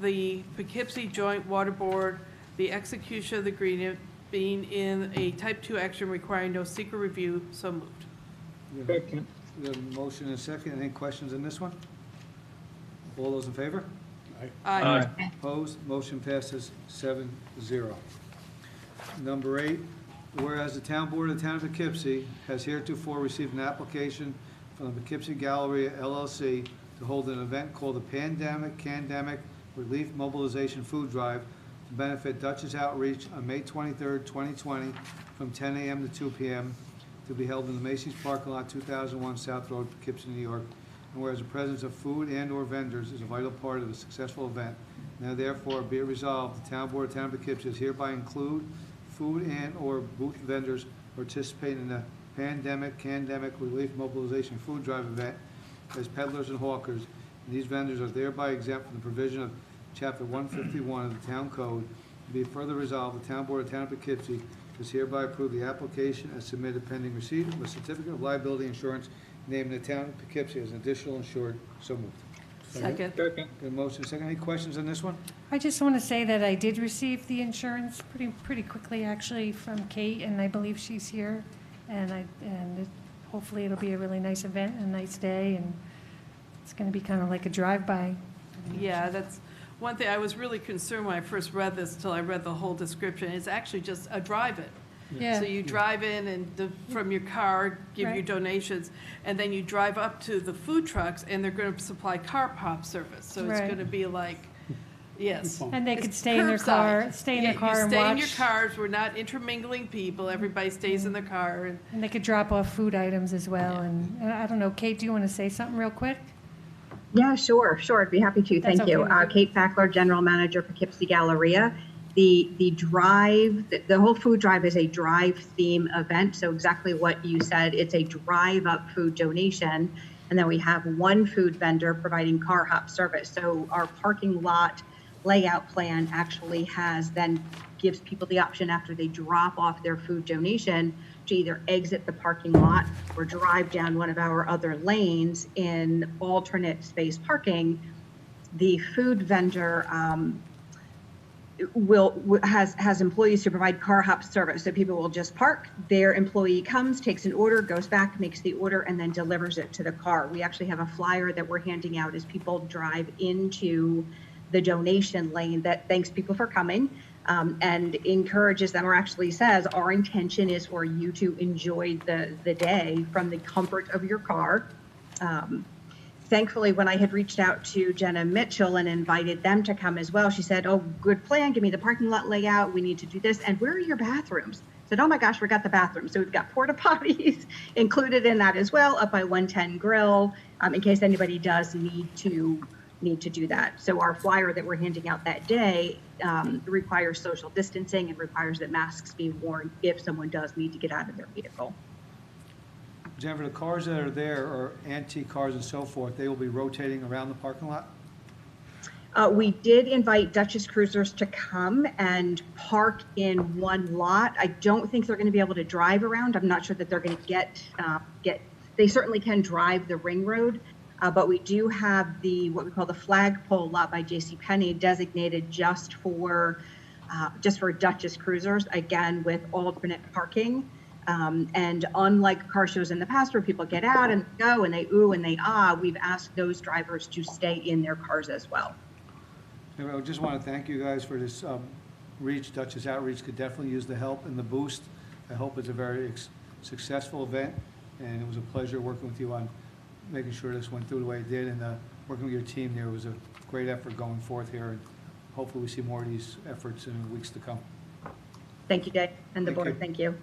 the Poughkeepsie Joint Water Board, the execution of the agreement being in a type 2 action requiring no secret review. So moved. We have a motion and a second. Any questions on this one? All those in favor? Aye. Opposed? Motion passes 7-0. Number 8, whereas the town board of the town of Poughkeepsie has heretofore received an application from the Poughkeepsie Galleria LLC to hold an event called the Pandemic Relief Mobilization Food Drive to benefit Dutchess Outreach on May 23rd, 2020, from 10 a.m. to 2 p.m. to be held in the Macy's parking lot, 2001 South Road, Poughkeepsie, New York. And whereas the presence of food and/or vendors is a vital part of a successful event, now therefore be it resolved, the town board of the town of Poughkeepsie is hereby include food and/or booth vendors participating in the Pandemic Relief Mobilization Food Drive event as peddlers and hawkers. And these vendors are thereby exempt from the provision of Chapter 151 of the Town Code. To be further resolved, the town board of the town of Poughkeepsie does hereby approve the application as submitted pending receipt of a certificate of liability insurance naming the town of Poughkeepsie as an additional insured. So moved. Second. Got a motion second. Any questions on this one? I just want to say that I did receive the insurance pretty quickly, actually, from Kate, and I believe she's here. Hopefully it'll be a really nice event and a nice day, and it's going to be kind of like a drive-by. Yeah, that's one thing. I was really concerned when I first read this till I read the whole description. It's actually just a drive-in. Yeah. So you drive in and from your car, give your Right. donations, and then you drive up to the food trucks, and they're going to supply car pop service. So it's Right. going to be like, yes. And they It's could stay in their curbside. car, stay in their Yeah, car and You stay in your watch. cars. We're not intermingling people. Everybody stays in their car. And they could drop off food items as well. And I don't know, Kate, do you want to say something real quick? Yeah, sure. I'd be happy to. That's Thank you. okay with Kate Fackler, General Manager, Poughkeepsie Galleria. The drive, the whole food drive is a drive theme event. So exactly what you said, it's a drive up food donation. And then we have one food vendor providing car hop service. So our parking lot layout plan actually gives people the option after they drop off their food donation to either exit the parking lot or drive down one of our other lanes in alternate space parking. The food vendor has employees who provide car hop service. So people will just park, their employee comes, takes an order, goes back, makes the order, and then delivers it to the car. We actually have a flyer that we're handing out as people drive into the donation lane that thanks people for coming and encourages them, or actually says, our intention is for you to enjoy the day from the comfort of your car. Thankfully, when I had reached out to Jenna Mitchell and invited them to come as well, she said, oh, good plan, give me the parking lot layout, we need to do this, and where are your bathrooms? I said, oh my gosh, we got the bathrooms. So we've got porta potties included in that as well, up by 110 Grill, in case anybody does need to do that. So our flyer that we're handing out that day requires social distancing and requires that masks be worn if someone does need to get out of their vehicle. Jennifer, the cars that are there are antique cars and so forth. They will be rotating around the parking lot? We did invite Dutchess Cruisers to come and park in one lot. I don't think they're going to be able to drive around. I'm not sure that they're going to get, they certainly can drive the ring road, but we do have what we call the flagpole lot by JCPenney designated just for Dutchess Cruisers, again, with alternate parking. And unlike car shows in the past where people get out and go and they ooh and they ah, we've asked those drivers to stay in their cars as well. I just want to thank you guys for this reach. Dutchess Outreach could definitely use the help and the boost. I hope it's a very successful event, and it was a pleasure working with you on making sure this went through the way it did, and working with your team there was a great effort going forth here, and hopefully we see more of these efforts in the weeks to come. Thank you, Jay, and the Thank you. board, thank you.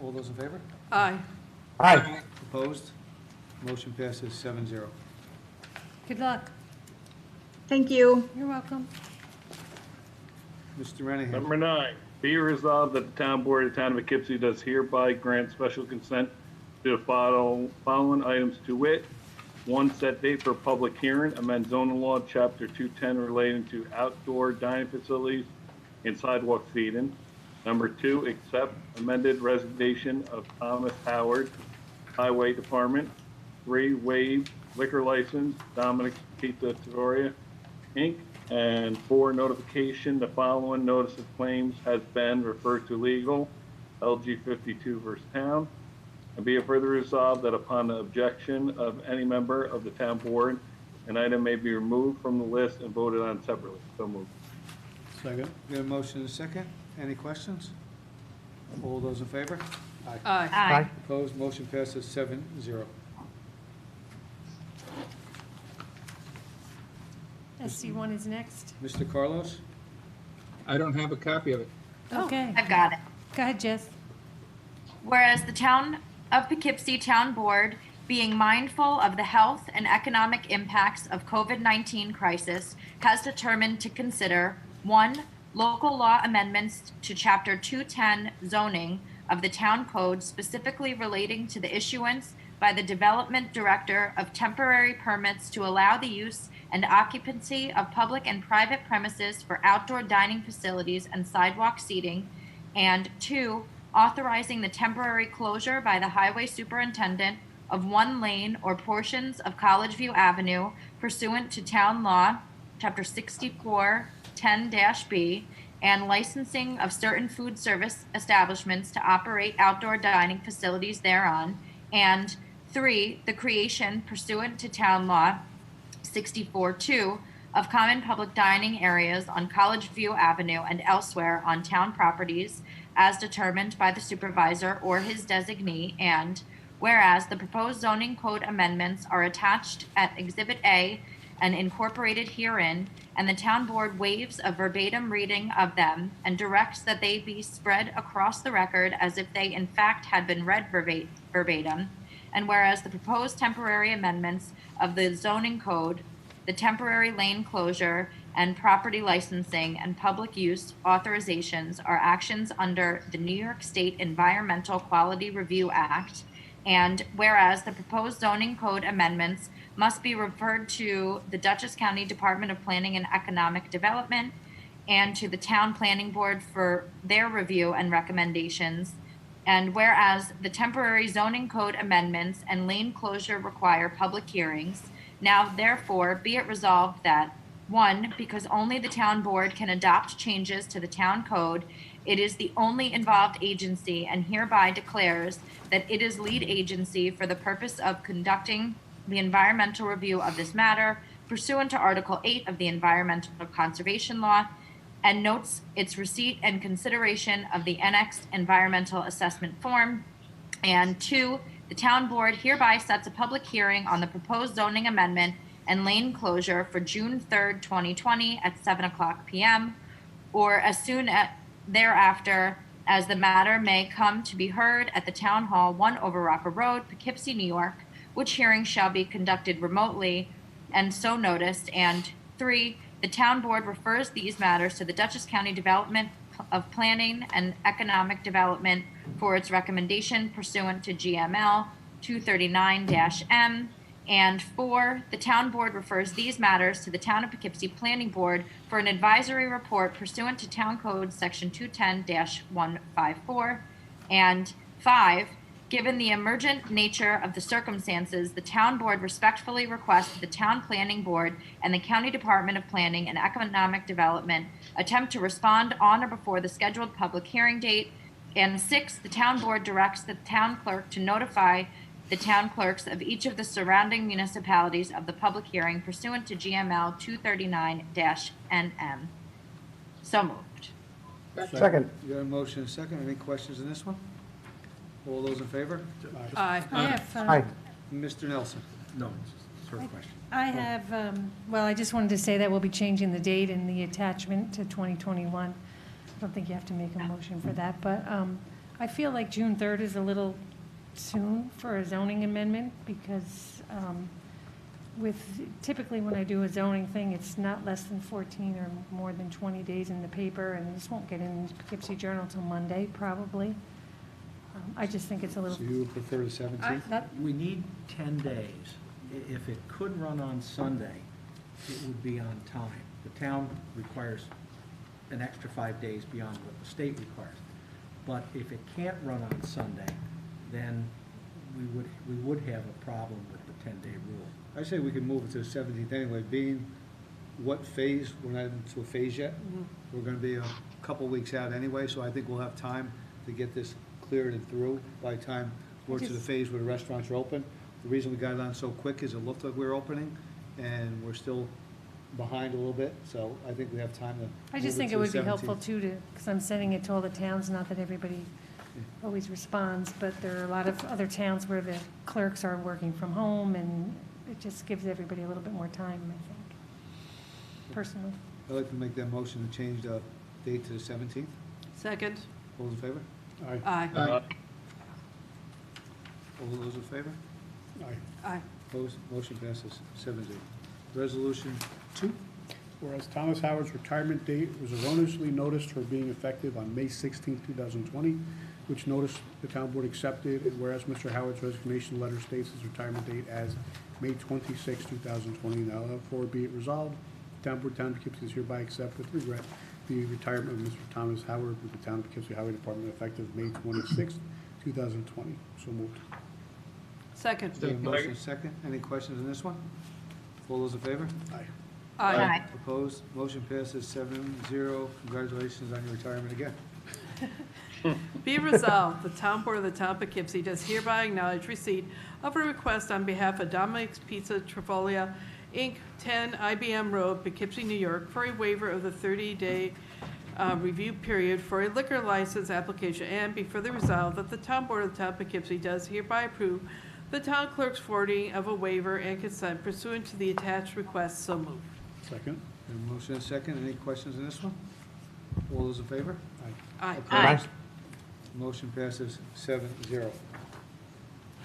All those in favor? Aye. Aye. Opposed? Motion passes 7-0. Good luck. Thank you. You're welcome. Mr. Renahan. Number 9, be it resolved that the town board of the town of Poughkeepsie does hereby grant special consent to the following items, to wit: 1, set date for public hearing, amend zoning law, chapter 210 relating to outdoor dining facilities and sidewalk seating. Number 2, accept amended resignation of Thomas Howard, Highway Department. 3, waive liquor license, Dominic's Pizza Toria, Inc. And 4, notification, the following notice of claims has been referred to legal, LG 52 versus town. And be it further resolved that upon the objection of any member of the town board, an item may be removed from the list and voted on separately. So moved. Second. We have a motion and a second. Any questions? All those in favor? Aye. Aye. Opposed? Motion passes 7-0. SC1 is next. Mr. Carlos? I don't have a copy of it. Okay. I've got it. Go ahead, Jess. Whereas the Town of Poughkeepsie Town Board, being mindful of the health and economic impacts of COVID-19 crisis, has determined to consider 1, local law amendments to Chapter 210 zoning of the Town Code specifically relating to the issuance by the Development Director of temporary permits to allow the use and occupancy of public and private premises for outdoor dining facilities and sidewalk seating, and 2, authorizing the temporary closure by the highway superintendent of one lane or portions of College View Avenue pursuant to Town Law, Chapter 64, 10-B, and licensing of certain food service establishments to operate outdoor dining facilities thereon, and 3, the creation pursuant to Town Law, 64-2, of common public dining areas on College View Avenue and elsewhere on town properties as determined by the supervisor or his designee, and whereas the proposed zoning code amendments are attached at Exhibit A and incorporated herein, and the town board waives a verbatim reading of them and directs that they be spread across the record as if they in fact had been read verbatim, and whereas the proposed temporary amendments of the zoning code, the temporary lane closure, and property licensing and public use authorizations are actions under the New York State Environmental Quality Review Act, and whereas the proposed zoning code amendments must be referred to the Dutchess County Department of Planning and Economic Development and to the Town Planning Board for their review and recommendations, and whereas the temporary zoning code amendments and lane closure require public hearings, now therefore be it resolved that 1, because only the town board can adopt changes to the town code, it is the only involved agency and hereby declares that it is lead agency for the purpose of conducting the environmental review of this matter pursuant to Article 8 of the Environmental Conservation Law, and notes its receipt and consideration of the annexed environmental assessment form. And 2, the town board hereby sets a public hearing on the proposed zoning amendment and lane closure for June 3rd, 2020 at 7:00 p.m. or as soon thereafter as the matter may come to be heard at the Town Hall, 1 Overrocker Road, Poughkeepsie, New York, which hearing shall be conducted remotely and so noticed. And 3, the town board refers these matters to the Dutchess County Development of Planning and Economic Development for its recommendation pursuant to GML 239-M. And 4, the town board refers these matters to the Town of Poughkeepsie Planning Board for an advisory report pursuant to Town Code Section 210-154. And 5, given the emergent nature of the circumstances, the town board respectfully requests the Town Planning Board and the County Department of Planning and Economic Development attempt to respond on or before the scheduled public hearing date. And 6, the town board directs the town clerk to notify the town clerks of each of the surrounding municipalities of the public hearing pursuant to GML 239-NM. So moved. Second. You got a motion and a second. Any questions on this one? All those in favor? Aye. I have, Aye. Mr. Nelson? No. her question. I have, well, I just wanted to say that we'll be changing the date in the attachment to 2021. I don't think you have to make a motion for that, but I feel like June 3rd is a little soon for a zoning amendment because typically when I do a zoning thing, it's not less than 14 or more than 20 days in the paper, and this won't get in the Poughkeepsie Journal till Monday, probably. I just think it's a little. So you would prefer the 17th? We need 10 days. If it could run on Sunday, it would be on time. The town requires an extra 5 days beyond what the state requires. But if it can't run on Sunday, then we would have a problem with the 10-day rule. I say we could move it to the 17th anyway, being what phase, we're not into a phase yet. We're gonna be a couple weeks out anyway, so I think we'll have time to get this cleared and through by the time we're to the phase where the restaurants are open. The reason we got it on so quick is it looked like we were opening, and we're still behind a little bit, so I think we have time to. I just think it would be helpful too, because I'm sending it to all the towns, not that everybody always responds, but there are a lot of other towns where the clerks are working from home, and it just gives everybody a little bit more time, I think, personally. I'd like to make that motion to change the date to the 17th. Second. All those in favor? Aye. All those in favor? Aye. Opposed? Motion passes 7-0. Resolution 2. Whereas Thomas Howard's retirement date was erroneously noticed for being effective on May 16, 2020, which notice the town board accepted, and whereas Mr. Howard's resignation letter states his retirement date as May 26, 2020, now therefore be it resolved, the town board, town of Poughkeepsie, is hereby accept with regret the retirement of Mr. Thomas Howard with the town of Poughkeepsie Highway Department effective May 26, 2020. So moved. Second. Motion second. Any questions on this one? All those in favor? Aye. Aye. Opposed? Motion passes 7-0. Congratulations on your retirement again. Be resolved, the town board of the town of Poughkeepsie does hereby acknowledge receipt of a request on behalf of Dominic's Pizza Travolia, Inc., 10 IBM Road, Poughkeepsie, New York, for a waiver of the 30-day review period for a liquor license application, and be further resolved that the town board of the town of Poughkeepsie does hereby approve the town clerk's forwarding of a waiver and consent pursuant to the attached request. So moved. Second. Motion and second. Any questions on this one? All those in favor? Aye. Opposed? Motion passes 7-0.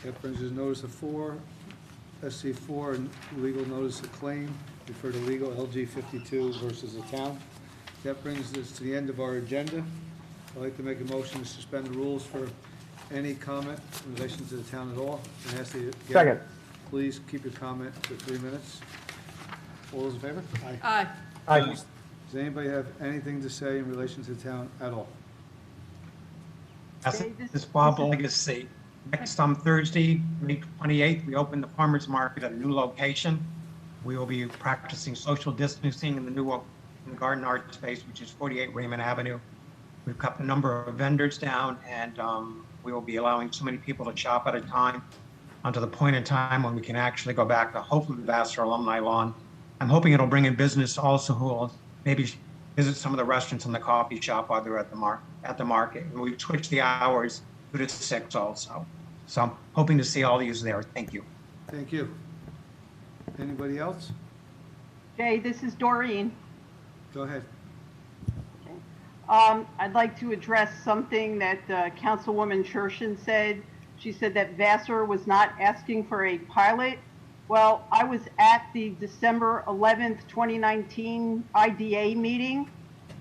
That brings us notice of 4, SC 4, and legal notice of claim, refer to legal LG 52 versus the town. That brings us to the end of our agenda. I'd like to make a motion to suspend the rules for any comment in relation to the town at all. And ask you, Second. please keep your comment to 3 minutes. All those in favor? Aye. Aye. Does anybody have anything to say in relation to the town at all? This is Bob Legacy. Next Thursday, May 28th, we open the farmer's market at a new location. We will be practicing social distancing in the new garden art space, which is 48 Raymond Avenue. We've cut the number of vendors down, and we will be allowing so many people to shop at a time until the point in time when we can actually go back to hopefully the Vassar Alumni Lawn. I'm hoping it'll bring in business also who will maybe visit some of the restaurants and the coffee shop while they're at the market. And we've switched the hours 2 to 6 also. So I'm hoping to see all of you there. Thank you. Thank you. Anybody else? Jay, this is Doreen. Go ahead. I'd like to address something that Councilwoman Shershin said. She said that Vassar was not asking for a pilot. Well, I was at the December 11th, 2019 IDA meeting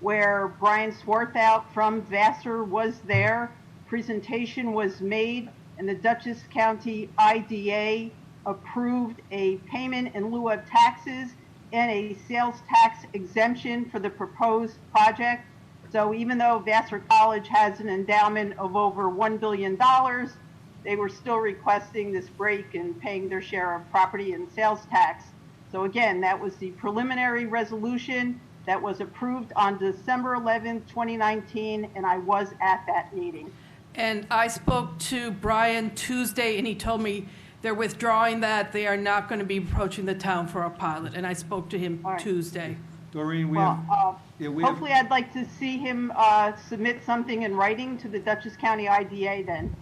where Brian Swarthout from Vassar was there. Presentation was made, and the Dutchess County IDA approved a payment in lieu of taxes and a sales tax exemption for the proposed project. So even though Vassar College has an endowment of over $1 billion, they were still requesting this break and paying their share of property and sales tax. So again, that was the preliminary resolution that was approved on December 11th, 2019, and I was at that meeting. And I spoke to Brian Tuesday, and he told me they're withdrawing that. They are not going to be approaching the town for a pilot, and I spoke to him Tuesday. Doreen, Hopefully I'd like to see him submit something in writing to the Dutchess County IDA then.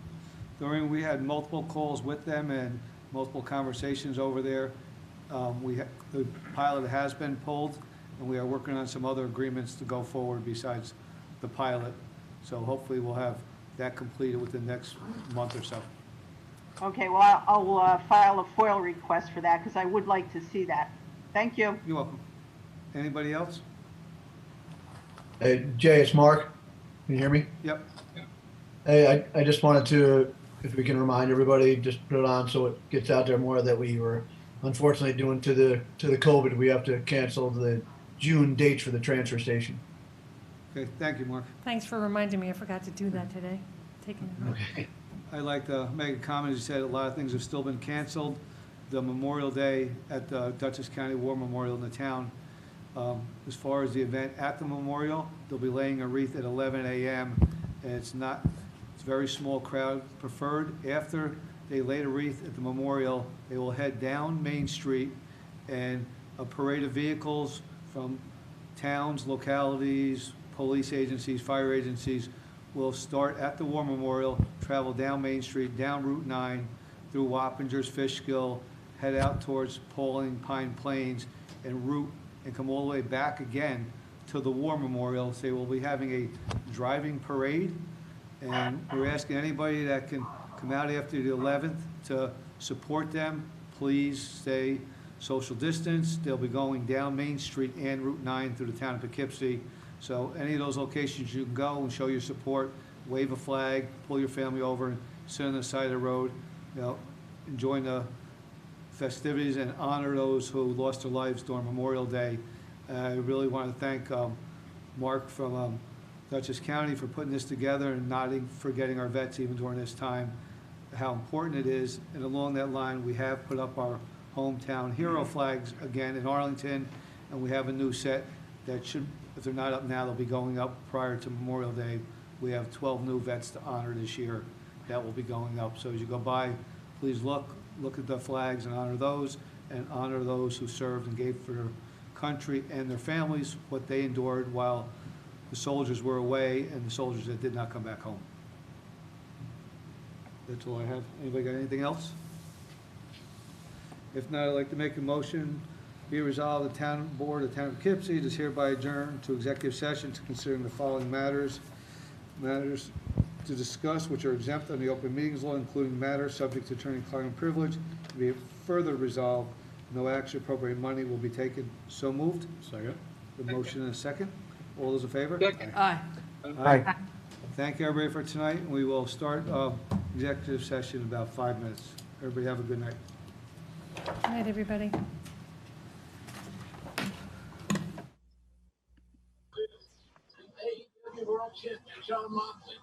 Doreen, we had multiple calls with them and multiple conversations over there. The pilot has been pulled, and we are working on some other agreements to go forward besides the pilot. So hopefully we'll have that completed within the next month or so. Okay, well, I'll file a FOIL request for that because I would like to see that. Thank you. You're welcome. Anybody else? Hey, Jay, it's Mark. Can you hear me? Yep. Hey, I just wanted to, if we can remind everybody, just put it on so it gets out there more that we were unfortunately due to the COVID, we have to cancel the June dates for the transfer station. Okay, thank you, Mark. Thanks for reminding me. I forgot to do that today. Taking it out. Okay. I'd like to make a comment. As you said, a lot of things have still been canceled. The Memorial Day at the Dutchess County War Memorial in the town. As far as the event at the memorial, they'll be laying a wreath at 11 a.m. and it's a very small crowd preferred. After they lay the wreath at the memorial, they will head down Main Street, and a parade of vehicles from towns, localities, police agencies, fire agencies will start at the War Memorial, travel down Main Street, down Route 9, through Wappingers, Fishkill, head out towards Pauling, Pine Plains, and come all the way back again to the War Memorial. So we'll be having a driving parade, and we're asking anybody that can come out after the 11th to support them. Please stay social distance. They'll be going down Main Street and Route 9 through the town of Poughkeepsie. So any of those locations you can go and show your support, wave a flag, pull your family over, and sit on the side of the road, enjoy the festivities and honor those who lost their lives during Memorial Day. I really want to thank Mark from Dutchess County for putting this together and not forgetting our vets even during this time, how important it is. And along that line, we have put up our hometown hero flags again in Arlington, and we have a new set that should, if they're not up now, they'll be going up prior to Memorial Day. We have 12 new vets to honor this year that will be going up. So as you go by, please look at the flags and honor those who served and gave for their country and their families what they endured while the soldiers were away and the soldiers that did not come back home. That's all I have. Anybody got anything else? If not, I'd like to make a motion. Be resolved, the town board of the town of Poughkeepsie does hereby adjourn to executive session to considering the following matters to discuss which are exempt on the open meetings law, including matters subject to attorney-client privilege. To be further resolved, no action appropriate money will be taken. So moved. Second. The motion and a second. All those in favor? Aye. Aye. Thank you, everybody, for tonight. We will start executive session in about 5 minutes. Everybody have a good night. Good night, everybody. Hey, world champion John Moxley.